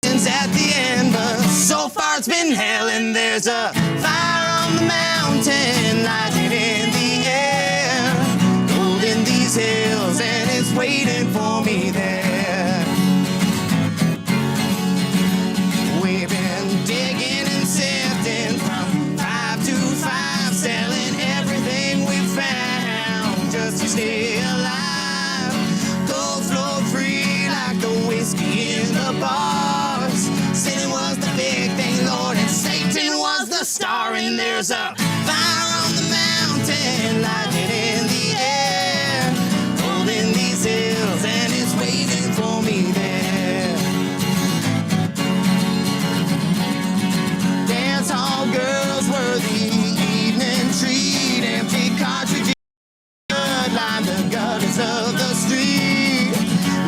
Since at the end, but so far it's been hell. And there's a fire on the mountain, lighting in the air, gold in these hills, and it's waiting for me there. We've been digging and sifting from 5 to 5, selling everything we found just to stay alive. Gold flow free like the whiskey in the bars. Sin was the big thing, Lord, and Satan was the star. And there's a fire on the mountain, lighting in the air, gold in these hills, and it's waiting for me there. Dance hall girls were the evening treat, empty cartridges line the gutters of the street.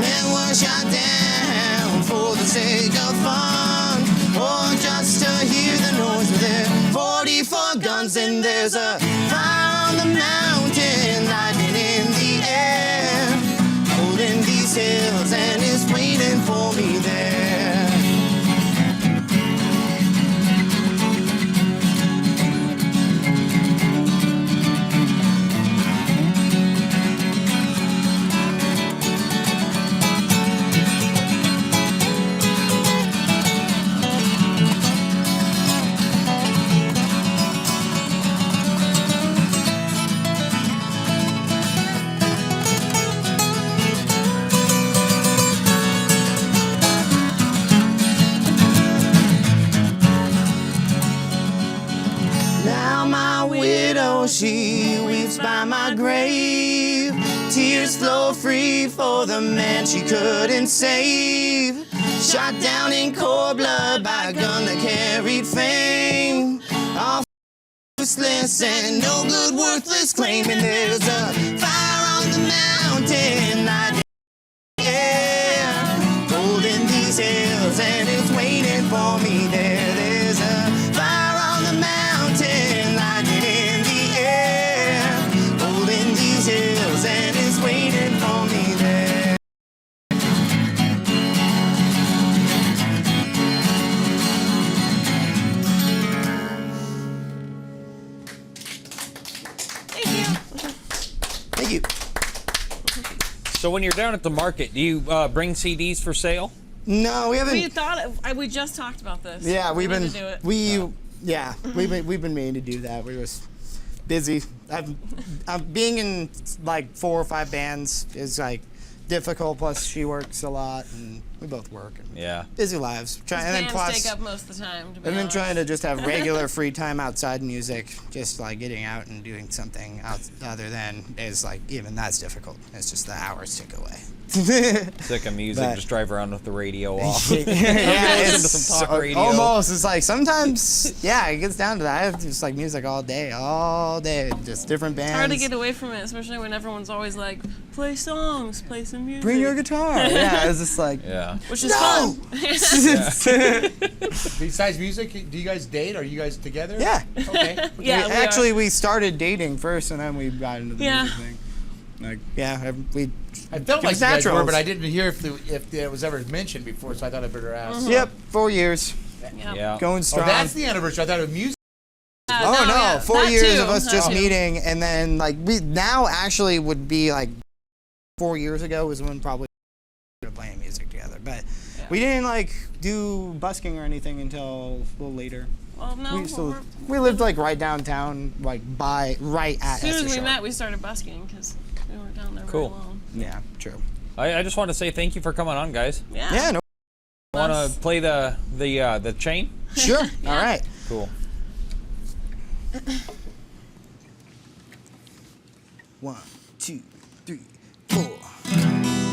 Men were shot down for the sake of fun, or just to hear the noise of their 44 guns. And there's a fire on the mountain, lighting in the air, holding these hills, and it's waiting for me there. Now my widow, she weeps by my grave. Tears flow free for the man she couldn't save. Shot down in cold blood by a gun that carried fame. All useless and no good, worthless claim. And there's a fire on the mountain, lighting in the air, gold in these hills, and it's waiting for me there. There's a fire on the mountain, lighting in the air, gold in these hills, and it's waiting for me there. Thank you. So when you're down at the market, do you bring CDs for sale? No, we haven't. We just talked about this. Yeah, we've We been need to do it. we've been meaning to do that. We're just busy. I'm being in like 4 or 5 bands is like difficult. Plus, she works a lot, and we both work. And Yeah. busy lives. These bands take up most of the time. To be And then honest. trying to just have regular free time outside music, just like getting out and doing something other than is like even that's difficult. It's just the hours tick away. Sick of music, But- just drive around with the radio off. Yeah, Listen it's to some talk radio. almost. It's like sometimes, yeah, it gets down to that. I have just like music all day, just different bands. It's hard to get away from it, especially when everyone's always like, play songs, play some music. Bring your guitar. Yeah, it's just like Yeah. Which is no. fun. Besides music, do you guys date? Are you guys together? Yeah. Okay. Yeah, we are. Actually, we started dating first, and then we got into the Yeah. music thing. Like, yeah, we. I felt it like was you guys were, naturals. but I didn't hear if it was ever mentioned before, so I thought I'd better ask. Yep, 4 years. Yeah. Going Oh, strong. that's the anniversary. I thought it was music. Oh no, 4 That years too, of us that just too. meeting, and then like we now actually would be like 4 years ago was when probably we started playing music together, but we didn't like do busking or anything until a little later. Well, no. We lived like right downtown, like right at. As soon as we Essershaw. met, we started busking because we weren't down there Cool. very long. Yeah, true. I just want to say thank you for coming on, guys. Yeah. Yeah, no. Want to play the chain? Sure. All right. Cool. 1, 2, 3, 4.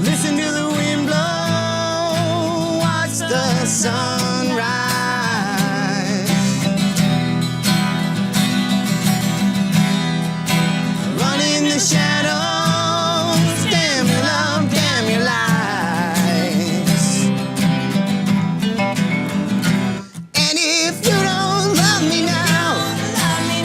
Listen to the wind blow, watch the sun rise. Run in the shadows, damn your love, damn your lies. And if you don't love me now,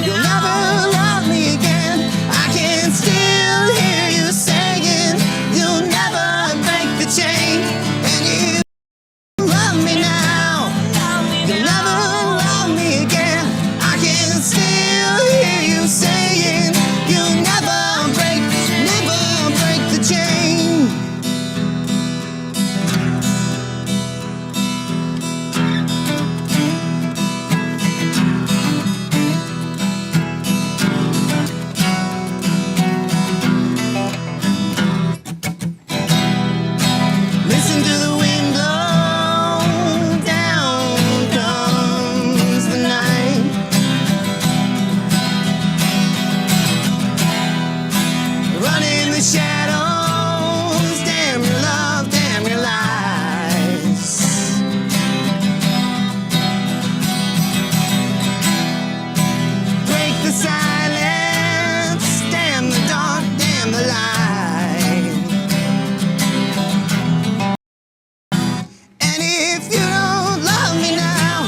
you'll never love me again. I can still hear you saying you'll never break the chain. And if you love me now, you'll never love me again. I can still hear you saying you'll never break the chain. Listen to the wind blow, down comes the night. Run in the shadows, damn your love, damn your lies. Break the silence, damn the dark, damn the light. And if you don't love me now,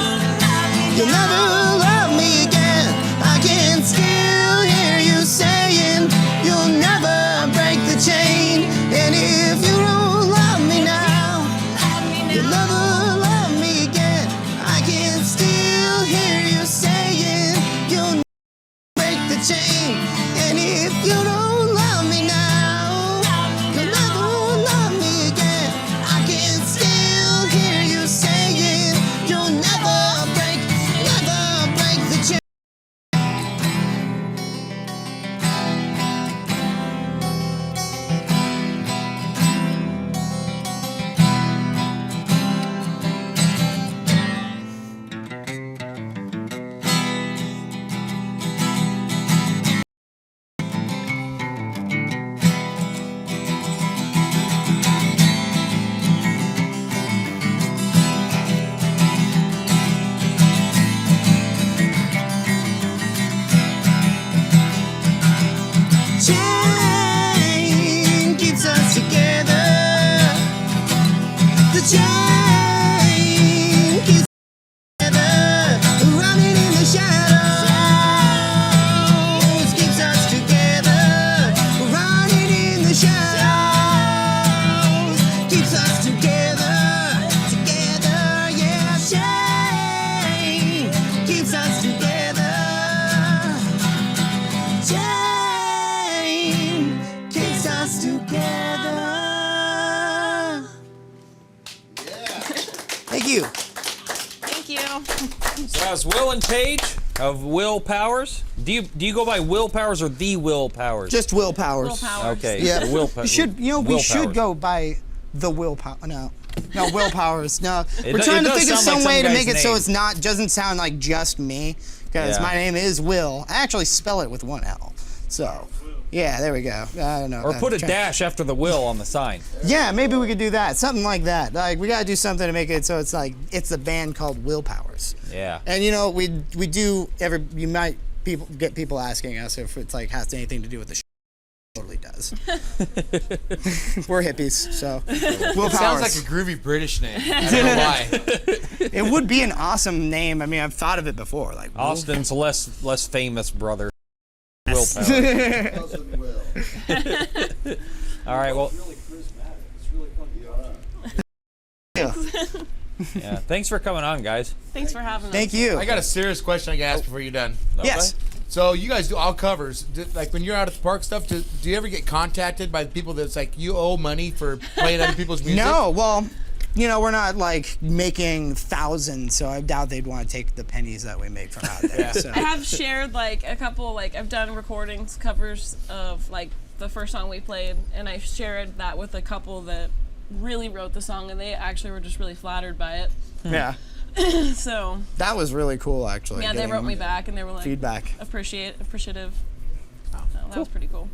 you'll never love me again. I can still hear you saying you'll never break the chain. And if you don't love me now, you'll never love me again. I can still hear you saying you'll never break the chain. And if you don't love me now, you'll never love me again. I can still hear you saying you'll never break the chain. Chain keeps us together. The chain keeps us together. Running in the shadows keeps us together. Running in the shadows keeps us together. Together, yeah. Chain keeps us together. Chain keeps us together. Thank you. Thank you. So that was Will and Paige of Will Powers. Do you go by Will Powers or the Will Powers? Just willpowers. Willpower. Okay. Yeah. the Will We should, we Will should Powers. go by the willpower. No, willpowers. No, It we're do- trying it to does think of sound like some way some to make guy's it so name. it's not doesn't sound like just me. Because Yeah. my name is Will. I actually spell it with one L. So, Yeah, there we go. I don't know. Or put a dash after the Will on the sign. Yeah, maybe we could do that. Something like that. Like, we got to do something to make it so it's like, it's a band called Willpowers. Yeah. And, you know, we do, you might get people asking us if it's like, has anything to do with the show. Totally does. We're hippies, so Willpowers. Sounds like a groovy British name. I don't know why. It would be an awesome name. I mean, I've thought of it before. Like Austin's less famous brother. Willpower. Cousin Will. All right, well, It's really charismatic. It's really fun to be around. yeah. Thanks for coming on, guys. Thanks for having us. Thank you. I got a serious question I can ask before you're done. Yes. So you guys do all covers. Like when you're out at the park stuff, do you ever get contacted by people that's like, you owe money for playing other people's music? No, well, you know, we're not like making thousands, so I doubt they'd want to take the pennies that we make from out there. So. I have shared like a couple, like I've done recordings, covers of like the first song we played, and I shared that with a couple that really wrote the song, and they actually were just really flattered by it. Yeah. So that was really cool, actually. yeah, they wrote me back, and they were like feedback. Appreciative. So that was pretty cool.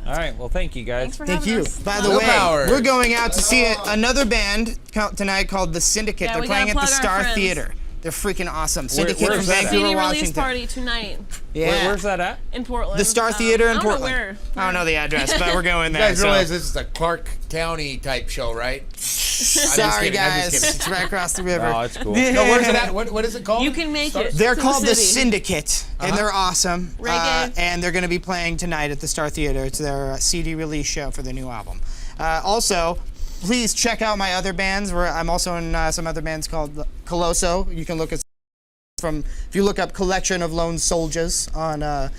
All right, well, thank you, guys. Thanks for Thank having you. us. By the Willpower. way, we're going out to see another band tonight called The Syndicate. Yeah, They're we playing gotta at the plug our Star friends. Theater. They're freaking awesome. Syndicate where's from that at? Vancouver, CD release Washington. party tonight Yeah. Where's that at? in Portland. The Star Theater in I don't Portland. know where. I don't know the address, but we're going You there. guys so- realize this is a Clark County type show, right? Sorry, kidding, I'm just guys. kidding. It's right across the river. Oh, it's cool. No, where's it at? What is it called? You can make it. They're to called the city. Syndicate, and they're awesome. Reggae. And they're going to be playing tonight at the Star Theater. It's their CD release show for their new album. Also, please check out my other bands. I'm also in some other bands called Colosso. You can look at if you look up Collection of Lone Soldiers on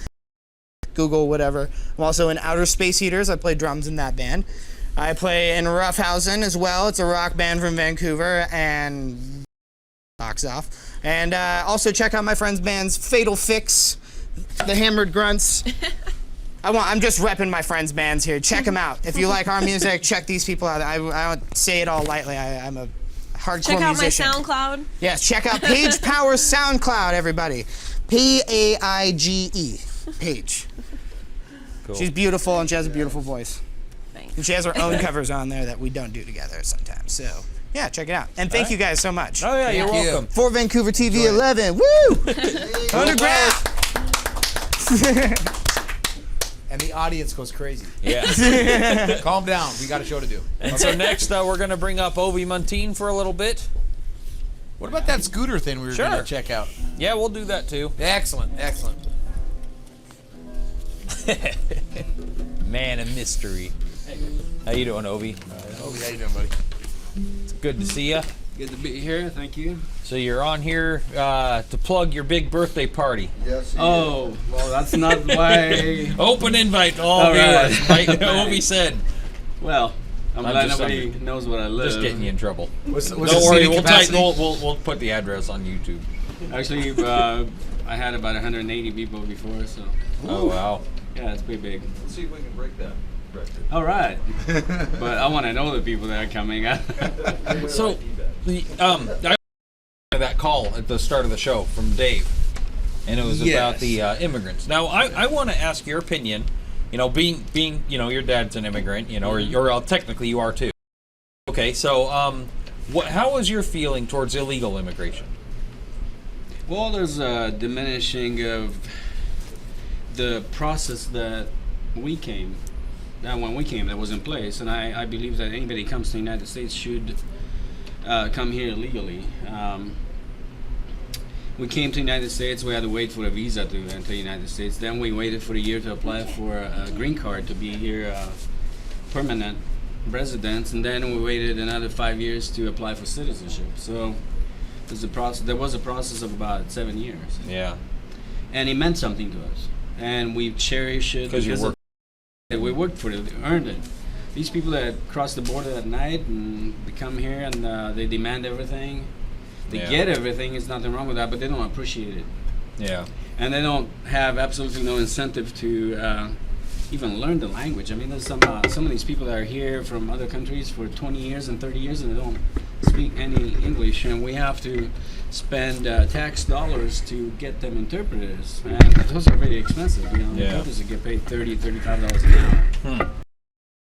Google, whatever. I'm also in Outer Space Eaters. I play drums in that band. I play in Roughhausen as well. It's a rock band from Vancouver, and box off. And also check out my friends' bands, Fatal Fix, The Hammered Grunts. I'm just repping my friends' bands here. Check them out. If you like our music, check these people out. I don't say it all lightly. I'm a hardcore Check out musician. my SoundCloud. Yes, check out Paige Power's SoundCloud, everybody. Paige. Paige. Cool. She's beautiful, and she has a beautiful voice. Thanks. And she has her own covers on there that we don't do together sometimes. So, yeah, check it out. And thank you guys so much. Oh, yeah, you're Thank you. welcome. For Vancouver TV 11. Woo! Underground. And the audience goes crazy. Yeah. Calm down. We got a show to do. And so next, we're going to bring up Ovi Muntean for a little bit. What about that scooter thing we were going Sure. to check out? Yeah, we'll do that too. Excellent, excellent. Man of mystery. How you doing, Ovi? Obi, how you doing, buddy? It's good to see you. Good to be here, thank you. So you're on here to plug your big birthday party. Yes, he Oh, well, that's not why. Open invite to all All right. viewers. Right? Ovi said. Well, I'm glad just- nobody knows where I live. Just getting you in trouble. What's Don't the worry, seating we'll capacity? we'll put the address on YouTube. Actually, I had about 180 people before, so Oh wow. yeah, it's pretty big. Let's see if we can break that record. All right, but I want to know the people that are coming. So, I that call at the start of the show from Dave, and it was about the immigrants. Now, I want to ask your opinion. You know, being your dad's an immigrant. You know, or technically you are too. Okay, so how was your feeling towards illegal immigration? Well, there's a diminishing of the process that we came. That when we came, that was in place, and I believe that anybody who comes to the United States should come here legally. We came to the United States, we had to wait for a visa to enter the United States. Then we waited for a year to apply for a green card to be here permanent residents, and then we waited another 5 years to apply for citizenship. So there was a process of about 7 years. Yeah. And it meant something to us. And we cherish it Because you worked. we worked for it, earned it. These people that cross the border at night and they come here and they demand everything, they Yeah. get everything, there's nothing wrong with that, but they don't appreciate it. Yeah. And they don't have absolutely no incentive to even learn the language. I mean, there's some of these people that are here from other countries for 20 years and 30 years and they don't speak any English, and we have to spend tax dollars to get them interpreters, and those are very expensive. You know, interpreters get paid $35 an hour.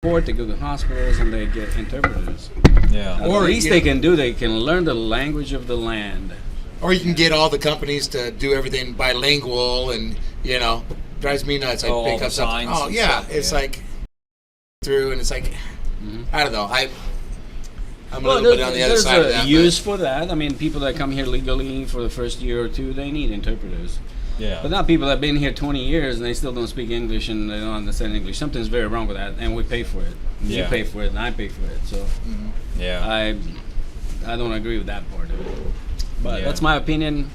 Or to go to hospitals and they get interpreters. Yeah. Or at least they can learn the language of the land. Or you can get all the companies to do everything bilingual, and drives me nuts. I pick up something. Oh yeah, it's like through, and it's like I don't know. I'm a little bit on the other side of that. There's a use for that. I mean, people that come here legally for the first year or two, they need interpreters. Yeah. But not people that have been here 20 years and they still don't speak English and they don't understand English. Something's very wrong with that, and we pay for it. You pay for it, and I pay for it. So, I don't agree with that part of it. But that's my opinion.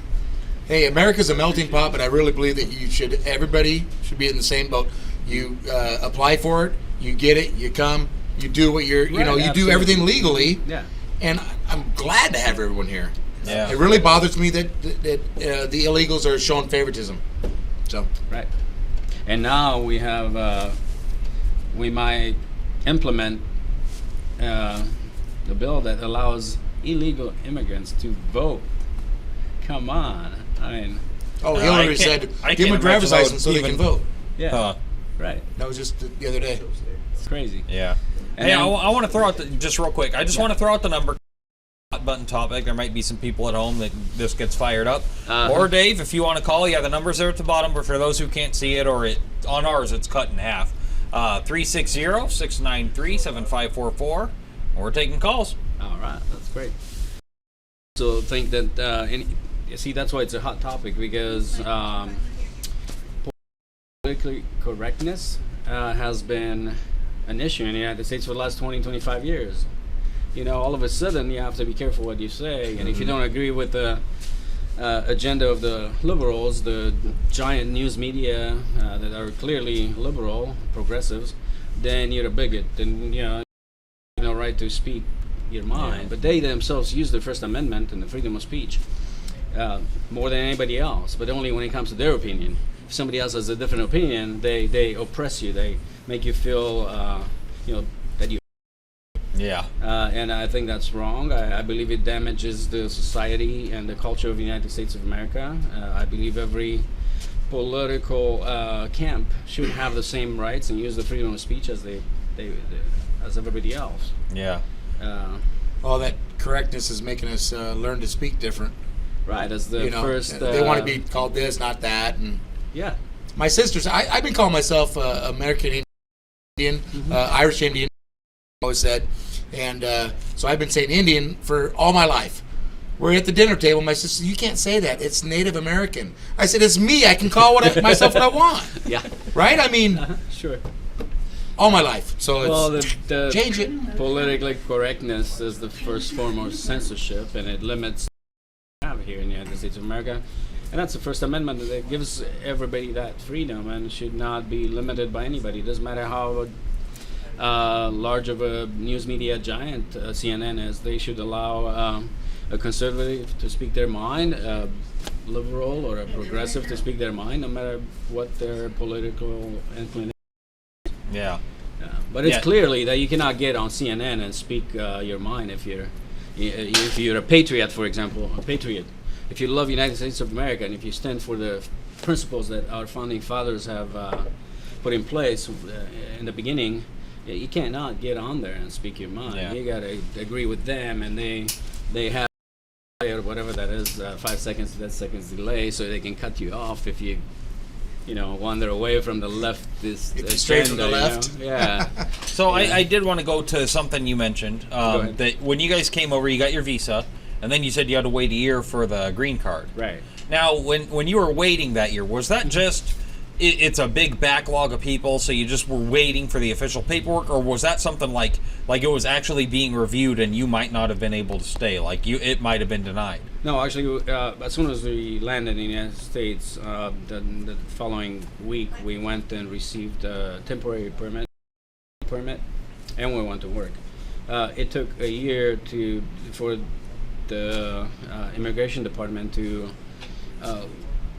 Hey, America's a melting pot, but I really believe that everybody should be in the same boat. You apply for it, you get it, you come, you do what you do everything legally. Yeah. And I'm glad to have everyone here. Yeah. It really bothers me that the illegals are showing favoritism. So. Right. And now we have, we might implement the bill that allows illegal immigrants to vote. Come on. I mean. Oh, Hillary said, give them a driver's license so they can vote. Yeah. Right. That was just the other day. It's crazy. Yeah. Hey, I want to throw out, just real quick, I just want to throw out the number. Button topic. There might be some people at home that this gets fired up. Or Dave, if you want to call, the number's there at the bottom, but for those who can't see it, or on ours, it's cut in half. 360-693-7544. We're taking calls. All right, that's great. So think that, see, that's why it's a hot topic, because politically correctness has been an issue in the United States for the last 20, 25 years. All of a sudden you have to be careful what you say, and if you don't agree with the agenda of the liberals, the giant news media that are clearly liberal, progressives, then you're a bigot, and you have no right to speak your mind. But they themselves use the First Amendment and the freedom of speech more than anybody else, but only when it comes to their opinion. If somebody else has a different opinion, they oppress you. They make you feel that you. Yeah. And I think that's wrong. I believe it damages the society and the culture of the United States of America. I believe every political camp should have the same rights and use the freedom of speech as as everybody else. Yeah. All that correctness is making us learn to speak different. Right. As the first. They want to be called this, not that, and. Yeah. My sisters, I've been calling myself American Indian, Irish Indian, I always said. And so I've been saying Indian for all my life. We're at the dinner table. My sister, you can't say that. It's Native American. I said, it's me. I can call myself what I want. Yeah. Right? I mean, sure. All my life. So it's the change it. Politically correctness is the first form of censorship, and it limits what we have here in the United States of America. And that's the First Amendment that gives everybody that freedom and should not be limited by anybody. It doesn't matter how large of a news media giant CNN is. They should allow a conservative to speak their mind, a liberal or a progressive to speak their mind, no matter what their political inclination. Yeah. But it's clearly that you cannot get on CNN and speak your mind if you're a patriot, for example, a patriot. If you love the United States of America and if you stand for the principles that our founding fathers have put in place in the beginning, you cannot get on there and speak your mind. Yeah. You got to agree with them, and they have or whatever that is, 5 seconds to 10 seconds delay, so they can cut you off if you wander away from the left. Straight from the left. Yeah. So I did want to go to something you mentioned. That when you guys came over, you got your visa, and then you said you had to wait a year for the green card. Right. Now, when you were waiting that year, was that just it's a big backlog of people, so you just were waiting for the official paperwork, or was that something like it was actually being reviewed and you might not have been able to stay, it might have been denied? No, actually, as soon as we landed in the United States, the following week we went and received a temporary permit, and we went to work. It took a year for the immigration department to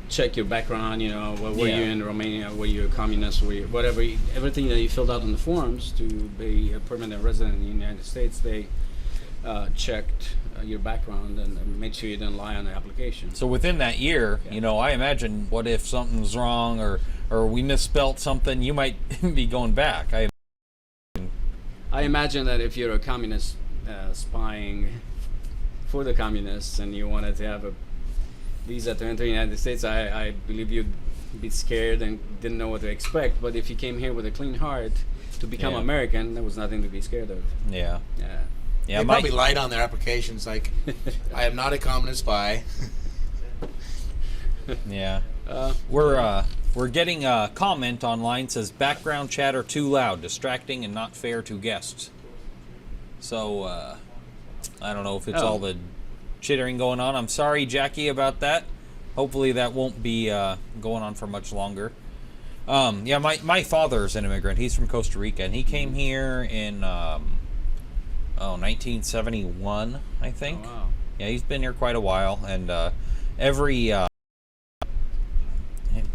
check your background, were you in Romania, were you a communist, were you whatever, everything that you filled out on the forms to be a permanent resident in the United States, they checked your background and made sure you didn't lie on the application. So within that year, you know, I imagine, what if something's wrong or we misspelt something, you might be going back. I imagine that if you're a communist spying for the communists and you wanted to have a visa to enter the United States, I believe you'd be scared and didn't know what to expect. But if you came here with a clean heart to become American, there was nothing to be scared of. Yeah. Yeah. Yeah, They probably lied on their applications, like, I am not a communist spy. Yeah. We're getting a comment online, says background chatter too loud, distracting and not fair to guests. So I don't know if it's all the chittering going on. I'm sorry, Jackie, about that. Hopefully that won't be going on for much longer. Yeah, my father's an immigrant. He's from Costa Rica, and he came here in 1971, I think. Oh, wow. Yeah, he's been here quite a while, and every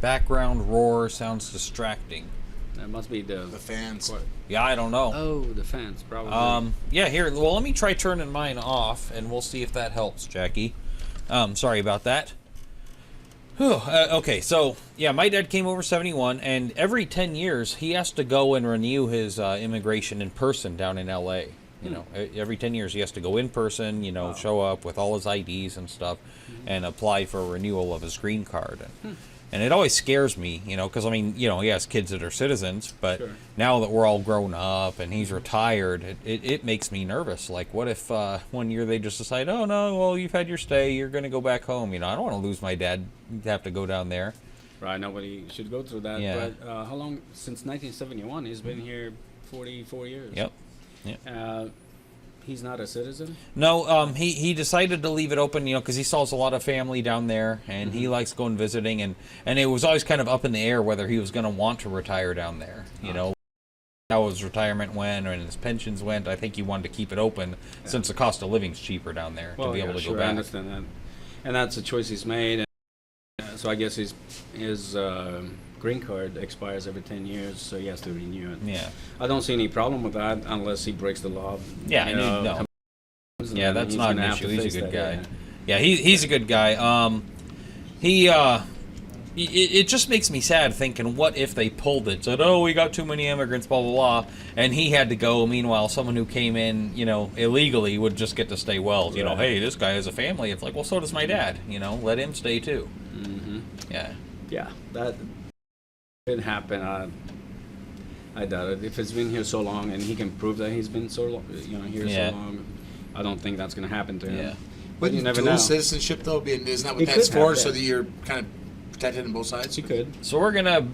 background roar sounds distracting. That must be the fans. Yeah, I don't know. Oh, the fans, probably. Yeah, here, well, let me try turning mine off, and we'll see if that helps, Jackie. Sorry about that. Whew, okay, so, yeah, my dad came over 71, and every 10 years, he has to go and renew his immigration in person down in L.A. You know, every 10 years he has to go in person, you know, show up with all his IDs and stuff, and apply for a renewal of his green card. And it always scares me, you know, because, I mean, you know, he has kids that are citizens, but now that we're all grown up and he's retired, it makes me nervous. Like, what if 1 year they just decide, oh, no, well, you've had your stay, you're going to go back home. You know, I don't want to lose my dad, have to go down there. Right, nobody should go through that. Yeah. But how long? Since 1971, he's been here 44 years. Yep. He's not a citizen? No, he decided to leave it open, you know, because he still has a lot of family down there, and he likes going visiting, and it was always kind of up in the air whether he was going to want to retire down there, you know. How his retirement went and his pensions went, I think he wanted to keep it open since the cost of living's cheaper down there to be able to go back. I understand that. And that's a choice he's made. And, so I guess his green card expires every 10 years, so he has to renew it. Yeah. I don't see any problem with that unless he breaks the law. Yeah, no. Yeah, that's not an issue. He's a good guy. Yeah, he's a good guy. It just makes me sad thinking, what if they pulled it? Said, oh, we got too many immigrants, blah, blah, blah. And he had to go. Meanwhile, someone who came in, you know, illegally would just get to stay. Well, you know, hey, this guy has a family. It's like, well, so does my dad. You know, let him stay too. Mm-hmm. Yeah. Yeah, that did happen. I doubt it. If it's been here so long and he can prove that he's been so long, you know, here so long, I don't think that's going to happen to him. Yeah. But you never dual know. citizenship, though, isn't that what It that's could for? happen. So that you're kind of protected on both sides? You could. So we're going to...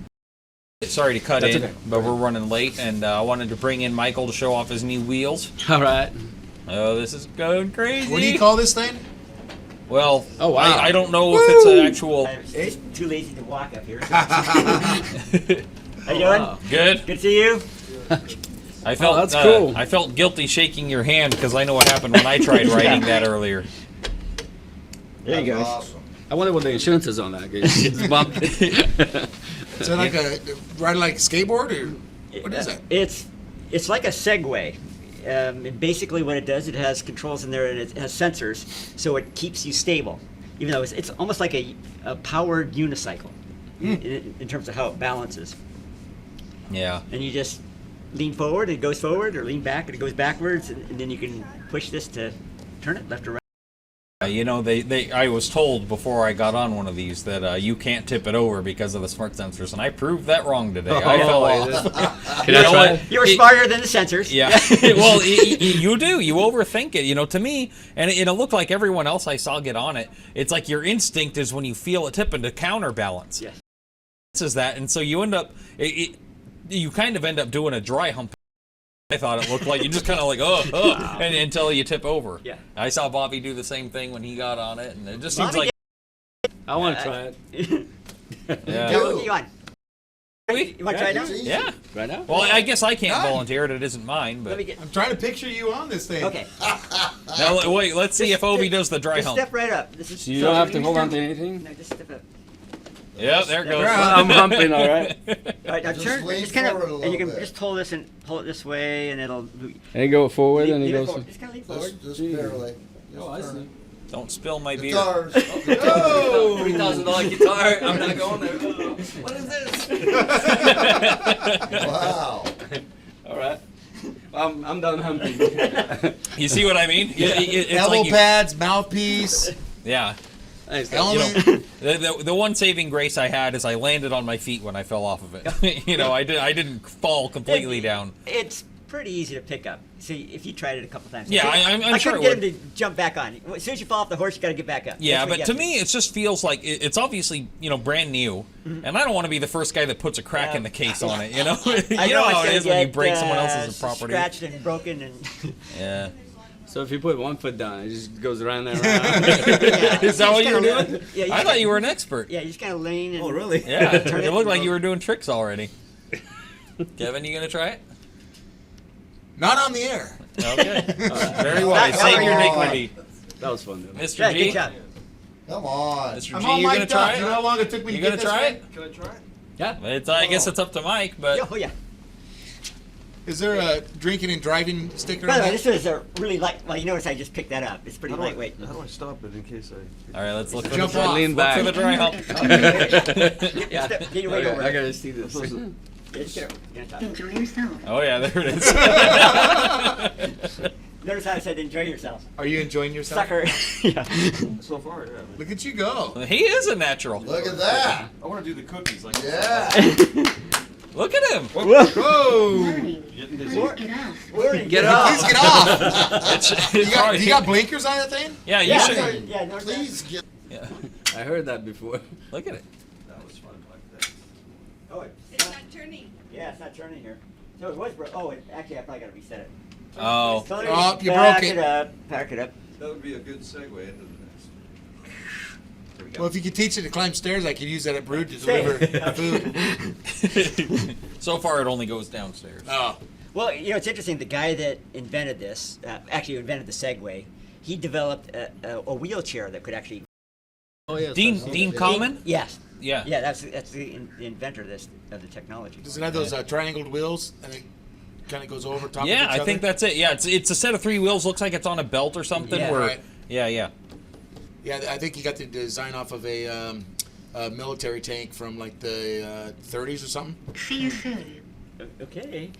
Sorry to cut That's in, okay. but we're running late, and I wanted to bring in Michael to show off his new wheels. All right. Oh, this is going crazy. What do you call this thing? Well, oh, wow. I don't know if it's an actual... I'm too lazy to walk up here. How you doing? Good. Good to see you. I felt that's cool. I felt guilty shaking your hand because I know what happened when I tried writing that earlier. There you go. Awesome. I wonder what the insurance is on that. It's bumped. Is it like riding like a skateboard, or what is that? It's like a Segway. And basically what it does, it has controls in there and it has sensors, so it keeps you stable. Even though it's almost like a powered unicycle in terms of how it balances. Yeah. And you just lean forward, it goes forward, or lean back, and it goes backwards, and then you can push this to turn it left or right. You know, I was told before I got on one of these that you can't tip it over because of the smart sensors, and I proved that wrong today. I felt like Can I try? You were smarter than the sensors. Yeah. Well, you do. You overthink it. You know, to me, and it looked like everyone else I saw get on it. It's like your instinct is when you feel it tipping to counterbalance. Yes. This is that, and so you end up, you kind of end up doing a dry hump. I thought it looked like you just kind of like and until you tip over. Yeah. I saw Bobby do the same thing when he got on it, and it just seems like I want to try it. yeah. You want to try it now? Yeah. Right now? Well, I guess I can't volunteer it. It isn't mine, but I'm trying to picture you on this thing. Okay. now wait. Let's see if Obi does the dry Just hump. step right up. This is So you don't have to hold on to anything? No, just step up. Yep, there it goes. I'm humping, all right. All right, now Just turn, lean just kind forward a of, little and you can bit. just pull this and pull it this way, and it'll. And go forward, and he lean it goes. forward. Just kind of lean forward. Just barely. Oh, I see. Don't spill my beer. Guitars. Oh, $3,000 guitar. I'm not going there. Oh, what is this? Wow. All right. I'm done humping. You see what I mean? It's Elbow like you- pads, mouthpiece. Yeah. Nice. You know, Helmet. the one saving grace I had is I landed on my feet when I fell off of it. You know, I didn't fall completely down. It's pretty easy to pick up. See, if you tried it a couple times. Yeah, I'm I sure couldn't it get him to jump back on. As soon as you fall off the horse, you got to get back up. Yeah, That's what but you to have me, it just feels like it's obviously, brand new, and I don't want to be the first guy that puts a crack in the case on it. You know, I you know how it's it is gonna when you get, break someone else's property. Scratched and broken and. Yeah. So if you put one foot down, it just goes around and around. Yeah, Is that what you were kinda- doing? Yeah, I thought you were an expert. Yeah, you just kind of lean. And, Oh, really? Yeah, Turn it looked like you were doing tricks already. Kevin, you gonna try it? Not on the air. Okay. Very wise. Not Save your really. dignity. That was fun, though. Mr. Yeah, G. good job. Come on. Mr. I'm G, all you gonna mic'd try up. You know it? how long it took me You to gonna get this try way? it? Can I try it? Yeah. I guess it's up to Mike, but Oh yeah. Is there a drinking and driving sticker By on the way, that? this is a really light. Well, you notice I just picked that up. It's pretty lightweight. How do I stop it in case I? all right, let's look for Jump the off. Lean look back. for the dry hump. Yeah. Get your weight over I it. gotta see this. Yeah, just get it. Get on top. Enjoy yourself. Oh yeah, there it is. Notice how I said enjoy yourself. Are you enjoying yourself? Sucker. Yeah. So far, yeah. Look at you go. He is a natural. Look at that. I want to do the cookies. Like Yeah. Look at him. Whoa! Learning. Getting dizzy. Get off. Get off. Please get off. It's You got, hard. you got blinkers on that thing? Yeah, you Yeah, should. yeah, notice that. Please get. Yeah. I heard that before. Look at it. That was fun like that. Oh, it's not turning. Yeah, it's not turning here. So it was actually, I probably got to reset it. Oh. So Oh, you back broke it. up. Pack it up. That would be a good segue into the next. There we go. Well, if you could teach it to climb stairs, I could use that at Brood to Stay. deliver food. So far, it only goes downstairs. Oh. Well, it's interesting. The guy that invented this, actually invented the Segway, he developed a wheelchair that could actually. Oh, yes. Dean Common? Yes. Yeah. Yeah, that's the inventor of the technology. Does it have those triangled wheels and it kind of goes over top Yeah, of each I think other? that's it. Yeah, it's a set of 3 wheels. Looks like it's on a belt or something. Yeah. Where, Right. yeah. Yeah, I think he got the design off of a military tank from like the 30s or something. See you soon. Okay.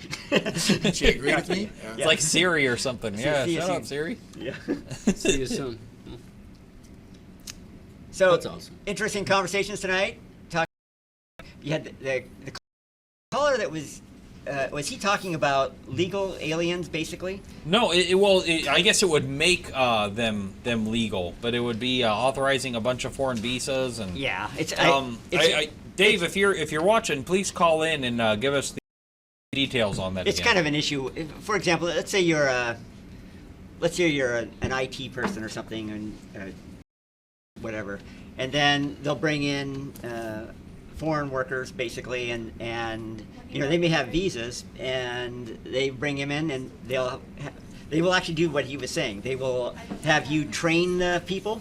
She agreed with me. Yeah. It's like Siri or something. Yeah, see you shut soon. up, Siri. Yeah. See you soon. So That's awesome. interesting conversations tonight. You had the caller that was he talking about legal aliens basically? No, I guess it would make them legal, but it would be authorizing a bunch of foreign visas and. Yeah, it's Dave, if you're watching, please call in and give us the details on that. It's again. kind of an issue. For example, let's say you're an IT person or something, and whatever, and then they'll bring in foreign workers basically, and they may have visas, and they bring him in, and they will actually do what he was saying. They will have you train the people,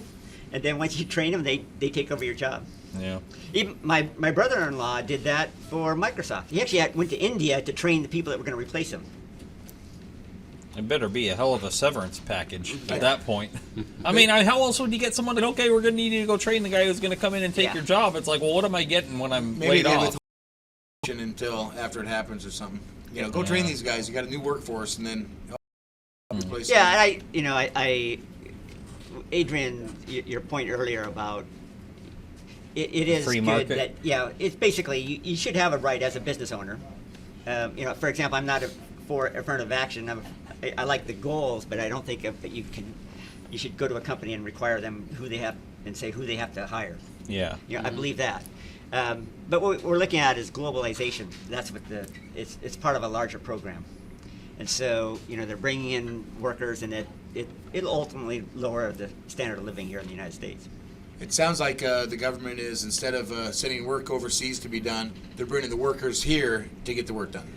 and then once you train them, they take over your job. Yeah. Even my brother-in-law did that for Microsoft. He actually went to India to train the people that were going to replace him. It better be a hell of a severance package at that point. I mean, how else would you get someone that, okay, we're going to need you to go train the guy who's going to come in and take your job? It's like, well, what am I getting when I'm Maybe laid they off? withhold until after it happens or something. Go train these guys. You got a new workforce, and then replace Yeah, them. and I Adrian, your point earlier about it is Free good market. that it's basically you should have a right as a business owner. For example, I'm not for affirmative action. I like the goals, but I don't think that you should go to a company and require them who they have to hire. Yeah. I believe that. But what we're looking at is globalization. That's what it's part of a larger program. And so, they're bringing in workers, and it'll ultimately lower the standard of living here in the United States. It sounds like the government is, instead of sending work overseas to be done, they're bringing the workers here to get the work done.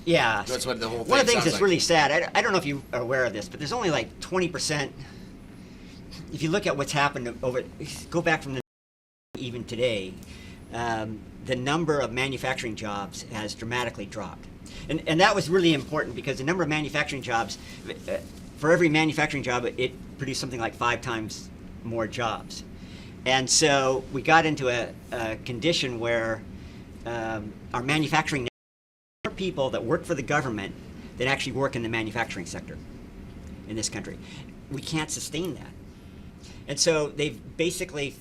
Yeah. That's what the whole thing One of the things sounds that's like. really sad, I don't know if you are aware of this, but there's only like 20%. If you look at what's happened go back from even today, the number of manufacturing jobs has dramatically dropped. And that was really important because the number of manufacturing jobs, for every manufacturing job, it produced something like 5 times more jobs. And so we got into a condition where our manufacturing, more people that work for the government that actually work in the manufacturing sector in this country. We can't sustain that. And so they've basically,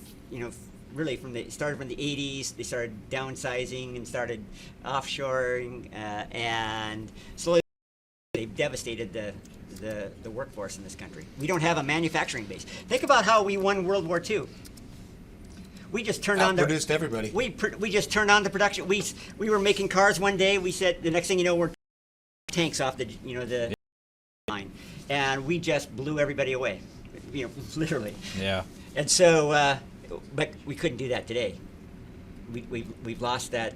really started from the 80s, they started downsizing and started offshoring, and slowly they've devastated the workforce in this country. We don't have a manufacturing base. Think about how we won World War II. We just turned on produced everybody. We just turned on the production. We were making cars one day. We said the next thing you know, we're tanks off the line, and we just blew everybody away, literally. Yeah. And so, but we couldn't do that today. We've lost that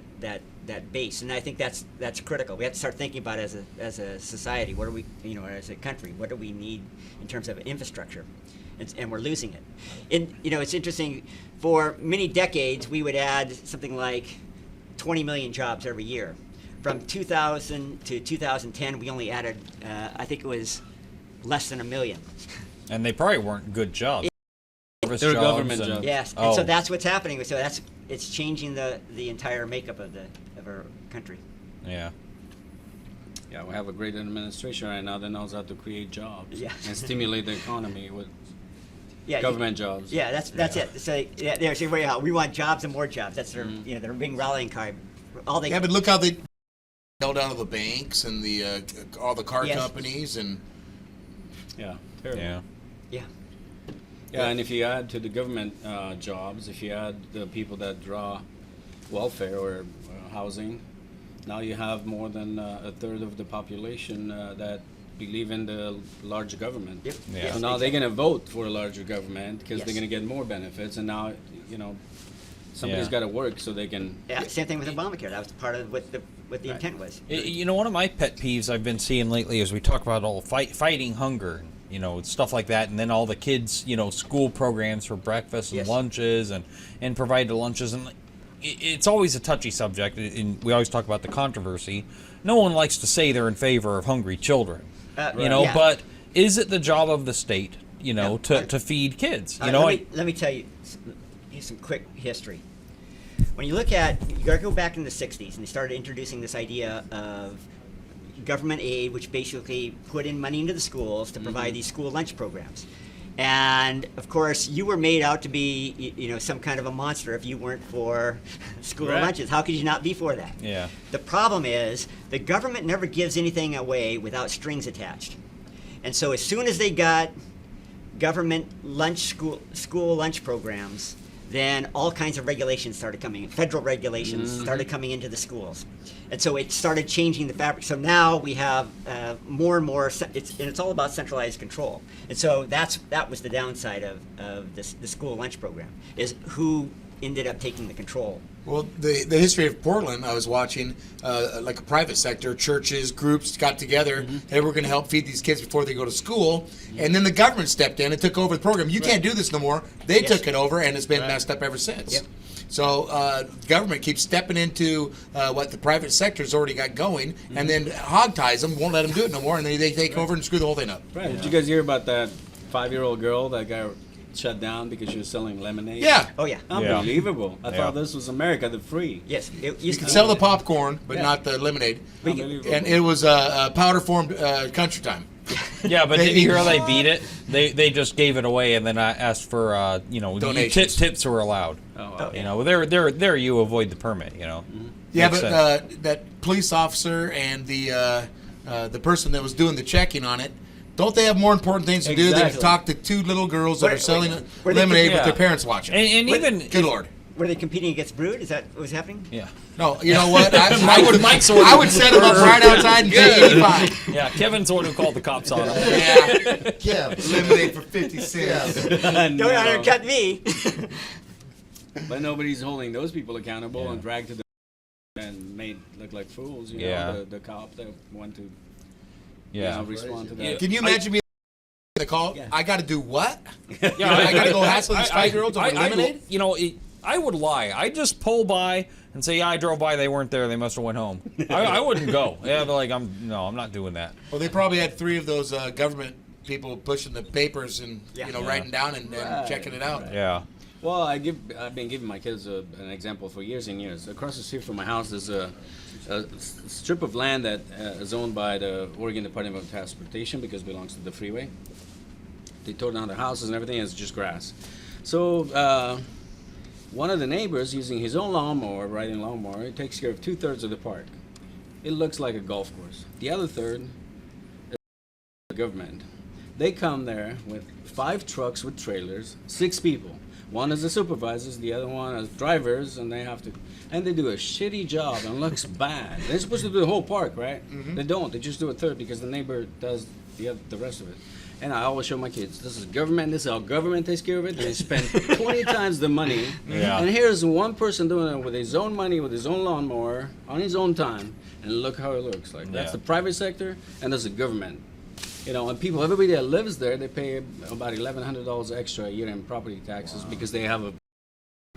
base, and I think that's critical. We have to start thinking about it as a society. What do we, as a country, what do we need in terms of infrastructure? And we're losing it. And it's interesting. For many decades, we would add something like 20 million jobs every year. From 2000 to 2010, we only added, I think it was less than 1 million. And they probably weren't good jobs. They're government jobs. Yes, and so that's what's happening. So it's changing the entire makeup of our country. Yeah. Yeah, we have a great administration right now that knows how to create jobs and stimulate the economy with government jobs. Yeah, that's it. So they're saying, we want jobs and more jobs. That's their their big rallying cry. But look how they held down to the banks and the all the car companies and terrible. Yeah, and if you add to the government jobs, if you add the people that draw welfare or housing, now you have more than a third of the population that believe in the large government. Yep. Yeah. So now they're going to vote for a larger government because they're going to get more benefits, and now somebody's got to work so they can. Yeah, same thing with Obamacare. That was part of what the intent was. One of my pet peeves I've been seeing lately is we talk about all fighting hunger. Stuff like that, and then all the kids, school programs for breakfast and lunches and provided lunches, and it's always a touchy subject, and we always talk about the controversy. No one likes to say they're in favor of hungry children, but is it the job of the state, to feed kids? Let me tell you some quick history. When you look at, you got to go back in the 60s, and they started introducing this idea of government aid, which basically put in money into the schools to provide these school lunch programs. And of course, you were made out to be, some kind of a monster if you weren't for school lunches. How could you not be for that? Yeah. The problem is the government never gives anything away without strings attached. And so as soon as they got government school lunch programs, then all kinds of regulations started coming. Federal regulations started coming into the schools. And so it started changing the fabric. So now we have more and more, it's all about centralized control. And so that was the downside of the school lunch program, is who ended up taking the control. Well, the history of Portland, I was watching, like a private sector, churches, groups got together. Hey, we're going to help feed these kids before they go to school. And then the government stepped in and took over the program. You can't do this no more. They took it over, and it's been messed up ever since. Yep. So the government keeps stepping into what the private sector's already got going, and then hog ties them, won't let them do it no more, and they take over and screw the whole thing up. Right. Did you guys hear about that 5-year-old girl that got shut down because she was selling lemonade? Yeah. Oh, yeah. Unbelievable. I thought this was America, the free. Yes. You can sell the popcorn, but not the lemonade. And it was powder formed country time. Yeah, but did you hear how they beat it? They just gave it away, and then I asked for donations. Tips were allowed. There you avoid the permit. Yeah, but that police officer and the person that was doing the checking on it, don't they have more important things to do than to talk to 2 little girls that are selling lemonade with their parents watching? And even good Lord. Were they competing against Brood? Is that what was happening? Yeah. No, you know what? I would set them up right outside and say 85. Yeah, Kevin's the one who called the cops on him. Yeah, lemonade for 50 cents. Don't undercut me. But nobody's holding those people accountable and dragged to the and made look like fools. You know, the cop that went to respond to that. Can you imagine me the call? Yeah. I got to do what? Yeah, I got to go hassle these 5-year-olds over lemonade? I would lie. I'd just pull by and say, yeah, I drove by. They weren't there. They must have went home. I wouldn't go. Yeah, but like, I'm not doing that. Well, they probably had 3 of those government people pushing the papers and writing down and checking it out. Yeah. Well, I've been giving my kids an example for years and years. Across the street from my house is a strip of land that is owned by the Oregon Department of Transportation because it belongs to the freeway. They tore down the houses and everything. It's just grass. So one of the neighbors, using his own lawnmower, riding lawnmower, he takes care of 2/3 of the park. It looks like a golf course. The other third is the government. They come there with 5 trucks with trailers, 6 people. One is the supervisors, the other one is drivers, and they do a shitty job and looks bad. They're supposed to do the whole park, right? Mm-hmm. They don't. They just do a third because the neighbor does the rest of it. And I always show my kids, this is government, this is how government takes care of it. They spend 20 times the money. Yeah. And here's one person doing it with his own money, with his own lawnmower, on his own time. And look how it looks like. That's the private sector, and that's the government. You know, and people, everybody that lives there, they pay about $1,100 extra a year in property taxes because they have a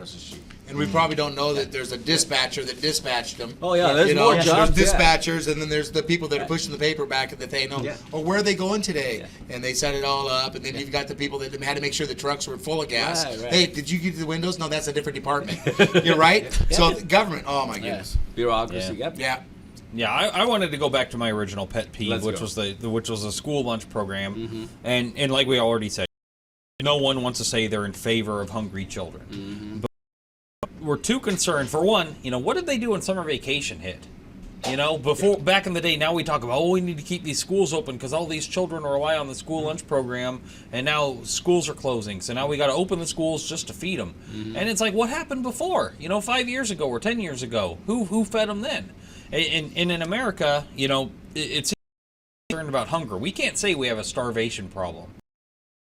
sheet. And we probably don't know that there's a dispatcher that dispatched them. Oh yeah, there's more jobs. There's dispatchers, and then there's the people that are pushing the paper back that they know. Yeah. Or where are they going today? And they set it all up, and then you've got the people that had to make sure the trucks were full of gas. Right. Hey, did you get the windows? No, that's a different department. You're right. So the government. Oh my goodness. Bureaucracy. Yep. Yeah. Yeah, I wanted to go back to my original pet peeve, which was the school lunch program, Mm-hmm. and like we already said, no one wants to say they're in favor of hungry children. Mm-hmm. But we're too concerned. For one, what did they do when summer vacation hit? Back in the day, now we talk about, we need to keep these schools open because all these children rely on the school lunch program, and now schools are closing. So now we got to open the schools just to feed them. Mm-hmm. And it's like, what happened before? 5 years ago or 10 years ago, who fed them then? And in America, it's concerned about hunger. We can't say we have a starvation problem.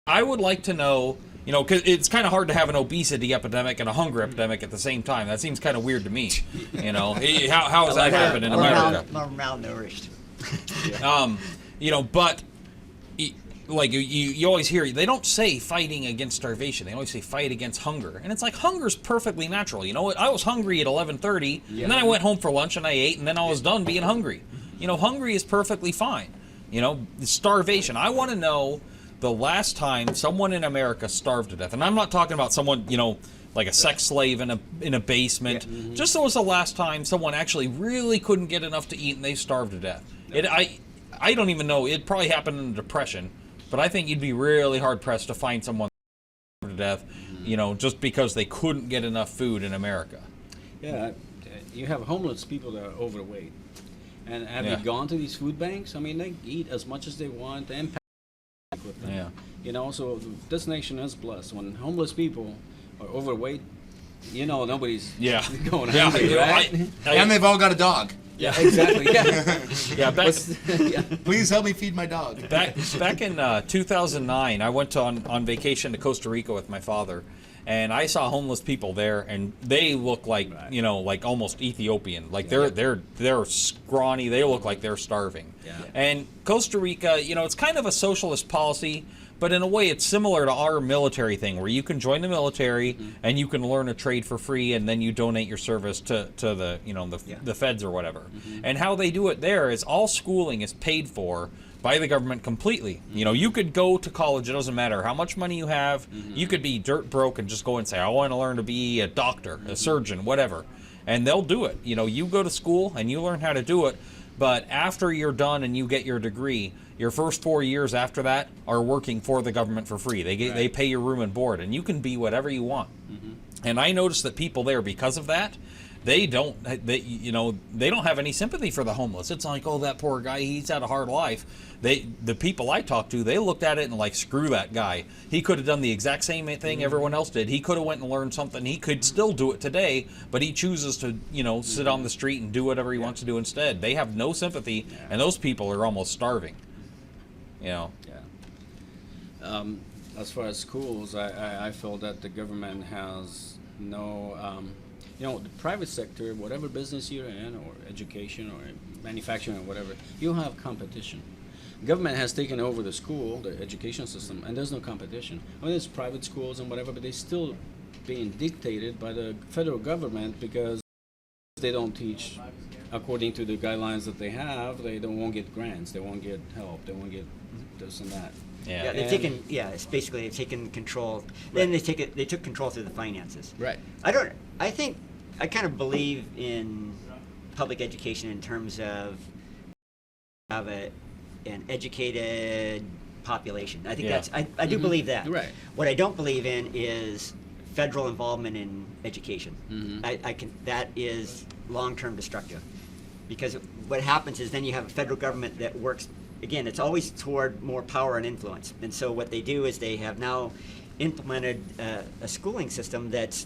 I would like to know, because it's kind of hard to have an obesity epidemic and a hunger epidemic at the same time. That seems kind of weird to me. How has that happened in America? More malnourished. But like you always hear, they don't say fighting against starvation. They always say fight against hunger. And it's like, hunger's perfectly natural. I was hungry at 11:30, and then I went home for lunch and I ate, and then I was done being hungry. Hungry is perfectly fine. Starvation. I want to know the last time someone in America starved to death. And I'm not talking about someone, like a sex slave in a basement. Yeah. Mm-hmm. Just so was the last time someone actually really couldn't get enough to eat and they starved to death. No. I don't even know. It probably happened in the Depression. But I think you'd be really hard-pressed to find someone to death, just because they couldn't get enough food in America. Yeah, you have homeless people that are overweight. And have you gone to these food banks? I mean, they eat as much as they want and pack with them. Yeah. So this nation is blessed. When homeless people are overweight, nobody's going hungry, right? And they've all got a dog. Yeah, exactly. Yeah. Please help me feed my dog. Back in 2009, I went on vacation to Costa Rica with my father, and I saw homeless people there, and they look like like almost Ethiopian. Like they're scrawny. They look like they're starving. Yeah. And Costa Rica, it's kind of a socialist policy. But in a way, it's similar to our military thing, where you can join the military and you can learn a trade for free, and then you donate your service to the the feds or whatever. Mm-hmm. And how they do it there is all schooling is paid for by the government completely. Mm-hmm. You could go to college; it doesn't matter how much money you have. Mm-hmm. You could be dirt broke and just go and say, "I want to learn to be a doctor, a surgeon, whatever," and they'll do it. You go to school and you learn how to do it. But after you're done and you get your degree, your first 4 years after that are working for the government for free. They pay your room and board, and you can be whatever you want. Mm-hmm. And I noticed that people there, because of that, they don't have any sympathy for the homeless. It's like, oh, that poor guy, he's had a hard life. The people I talked to, they looked at it and like, screw that guy. He could have done the exact same thing everyone else did. He could have went and learned something. He could still do it today, but he chooses to, sit on the street and do whatever he wants to do instead. They have no sympathy, and those people are almost starving. As far as schools, I feel that the government has no, the private sector, whatever business you're in, or education, or manufacturing, or whatever, you have competition. Government has taken over the school, the education system, and there's no competition. I mean, there's private schools and whatever, but they still being dictated by the federal government because they don't teach according to the guidelines that they have. They won't get grants. They won't get help. They won't get this and that. Yeah, they've taken. Yeah, it's basically they've taken control. Then they took control through the finances. Right. I think I kind of believe in public education in terms of have an educated population. I think that's. I do believe that. Right. What I don't believe in is federal involvement in education. That is long-term destructive, because what happens is then you have a federal government that works. Again, it's always toward more power and influence. And so what they do is they have now implemented a schooling system that's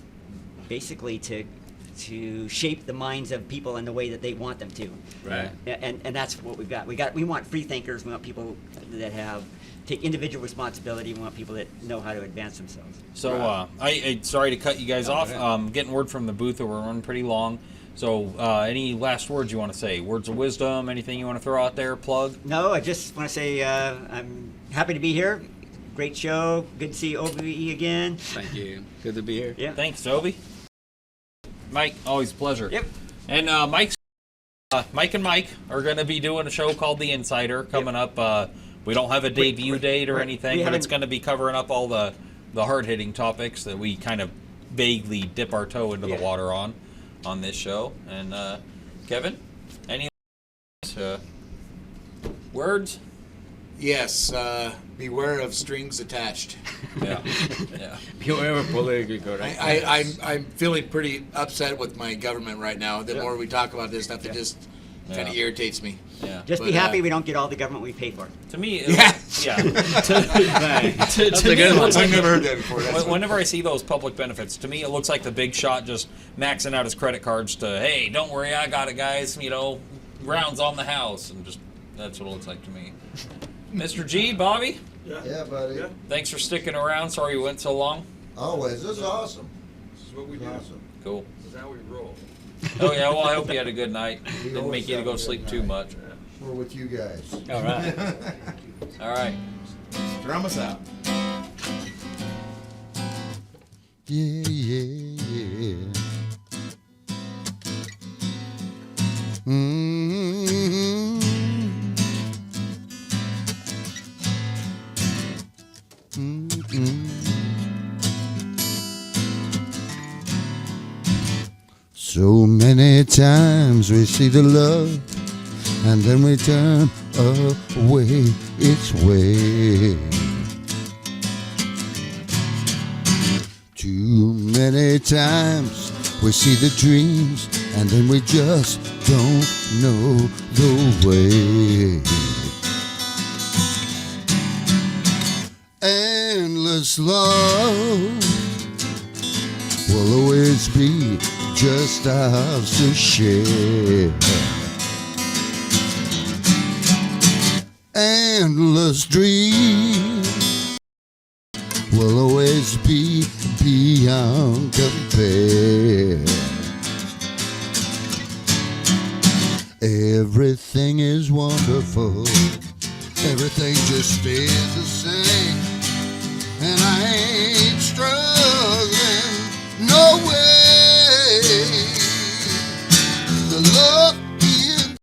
basically to shape the minds of people in the way that they want them to. Right. And that's what we've got. We want free thinkers. We want people that take individual responsibility. We want people that know how to advance themselves. So I sorry to cut you guys off. Getting word from the booth that we're running pretty long. So, any last words you want to say? Words of wisdom? Anything you want to throw out there? Plug? No, I just want to say I'm happy to be here. Great show. Good to see OBE again. Thank you. Good to be here. Yeah. Thanks, Toby. Mike, always a pleasure. Yep. And Mike and Mike are going to be doing a show called The Insider coming up. We don't have a debut date or anything, but it's going to be covering up all the hard-hitting topics that we kind of vaguely dip our toe into the water on this show. And Kevin, any words? Yes, beware of strings attached. Yeah. Beware of politically correct. I'm feeling pretty upset with my government right now. The more we talk about this stuff, it just kind of irritates me. Yeah. Just be happy we don't get all the government we pay for. To me, To me, I've never heard that before. Whenever I see those public benefits, to me it looks like the big shot just maxing out his credit cards to, hey, don't worry, I got it, guys. Rounds on the house, and just that's what it looks like to me. Mr. G, Bobby. Yeah, buddy. Yeah. Thanks for sticking around. Sorry you went so long. Always. This is awesome. This is what we do. Awesome. Cool. This is how we roll. Oh yeah. Well, I hope you had a good night. Didn't make you to go sleep too much. We're with you guys. All right. All right. Drum us out. Yeah, yeah, yeah. So many times we see the love and then we turn away its way. Too many times we see the dreams and then we just don't know the way. Endless love will always be just ours to share. Endless dreams will always be beyond compare. Everything is wonderful, everything just stays the same, and I ain't struggling no way. The love in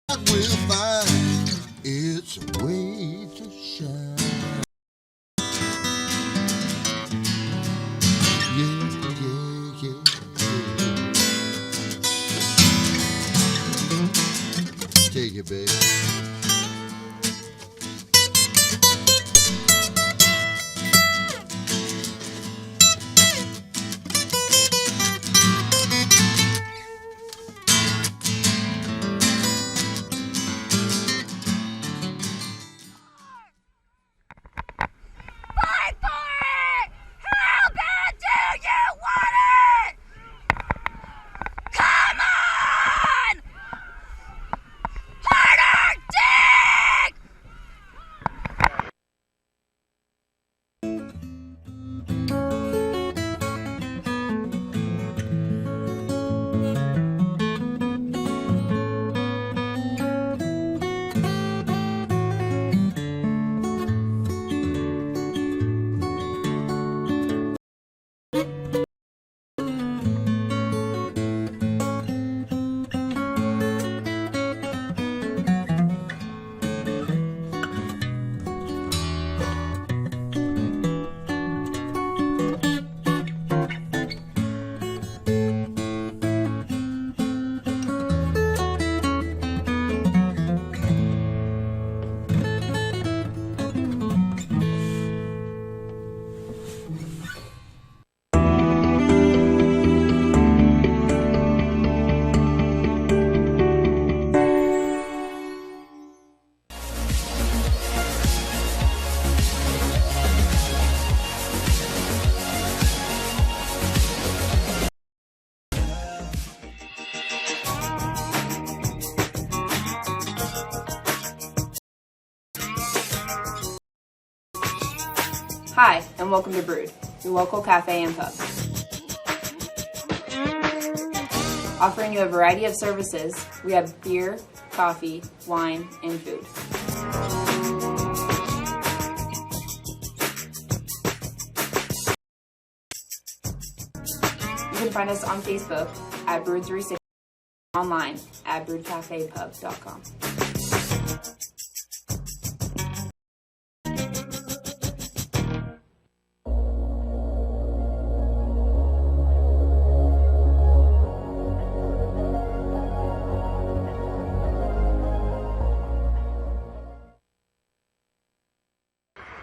God will find its way to shine. Yeah. Take it, baby. Hi, and welcome to Brood, your local cafe and pub. Offering you a variety of services, we have beer, coffee, wine, and food. You can find us on Facebook at Brood360, online at broodcafepub.com.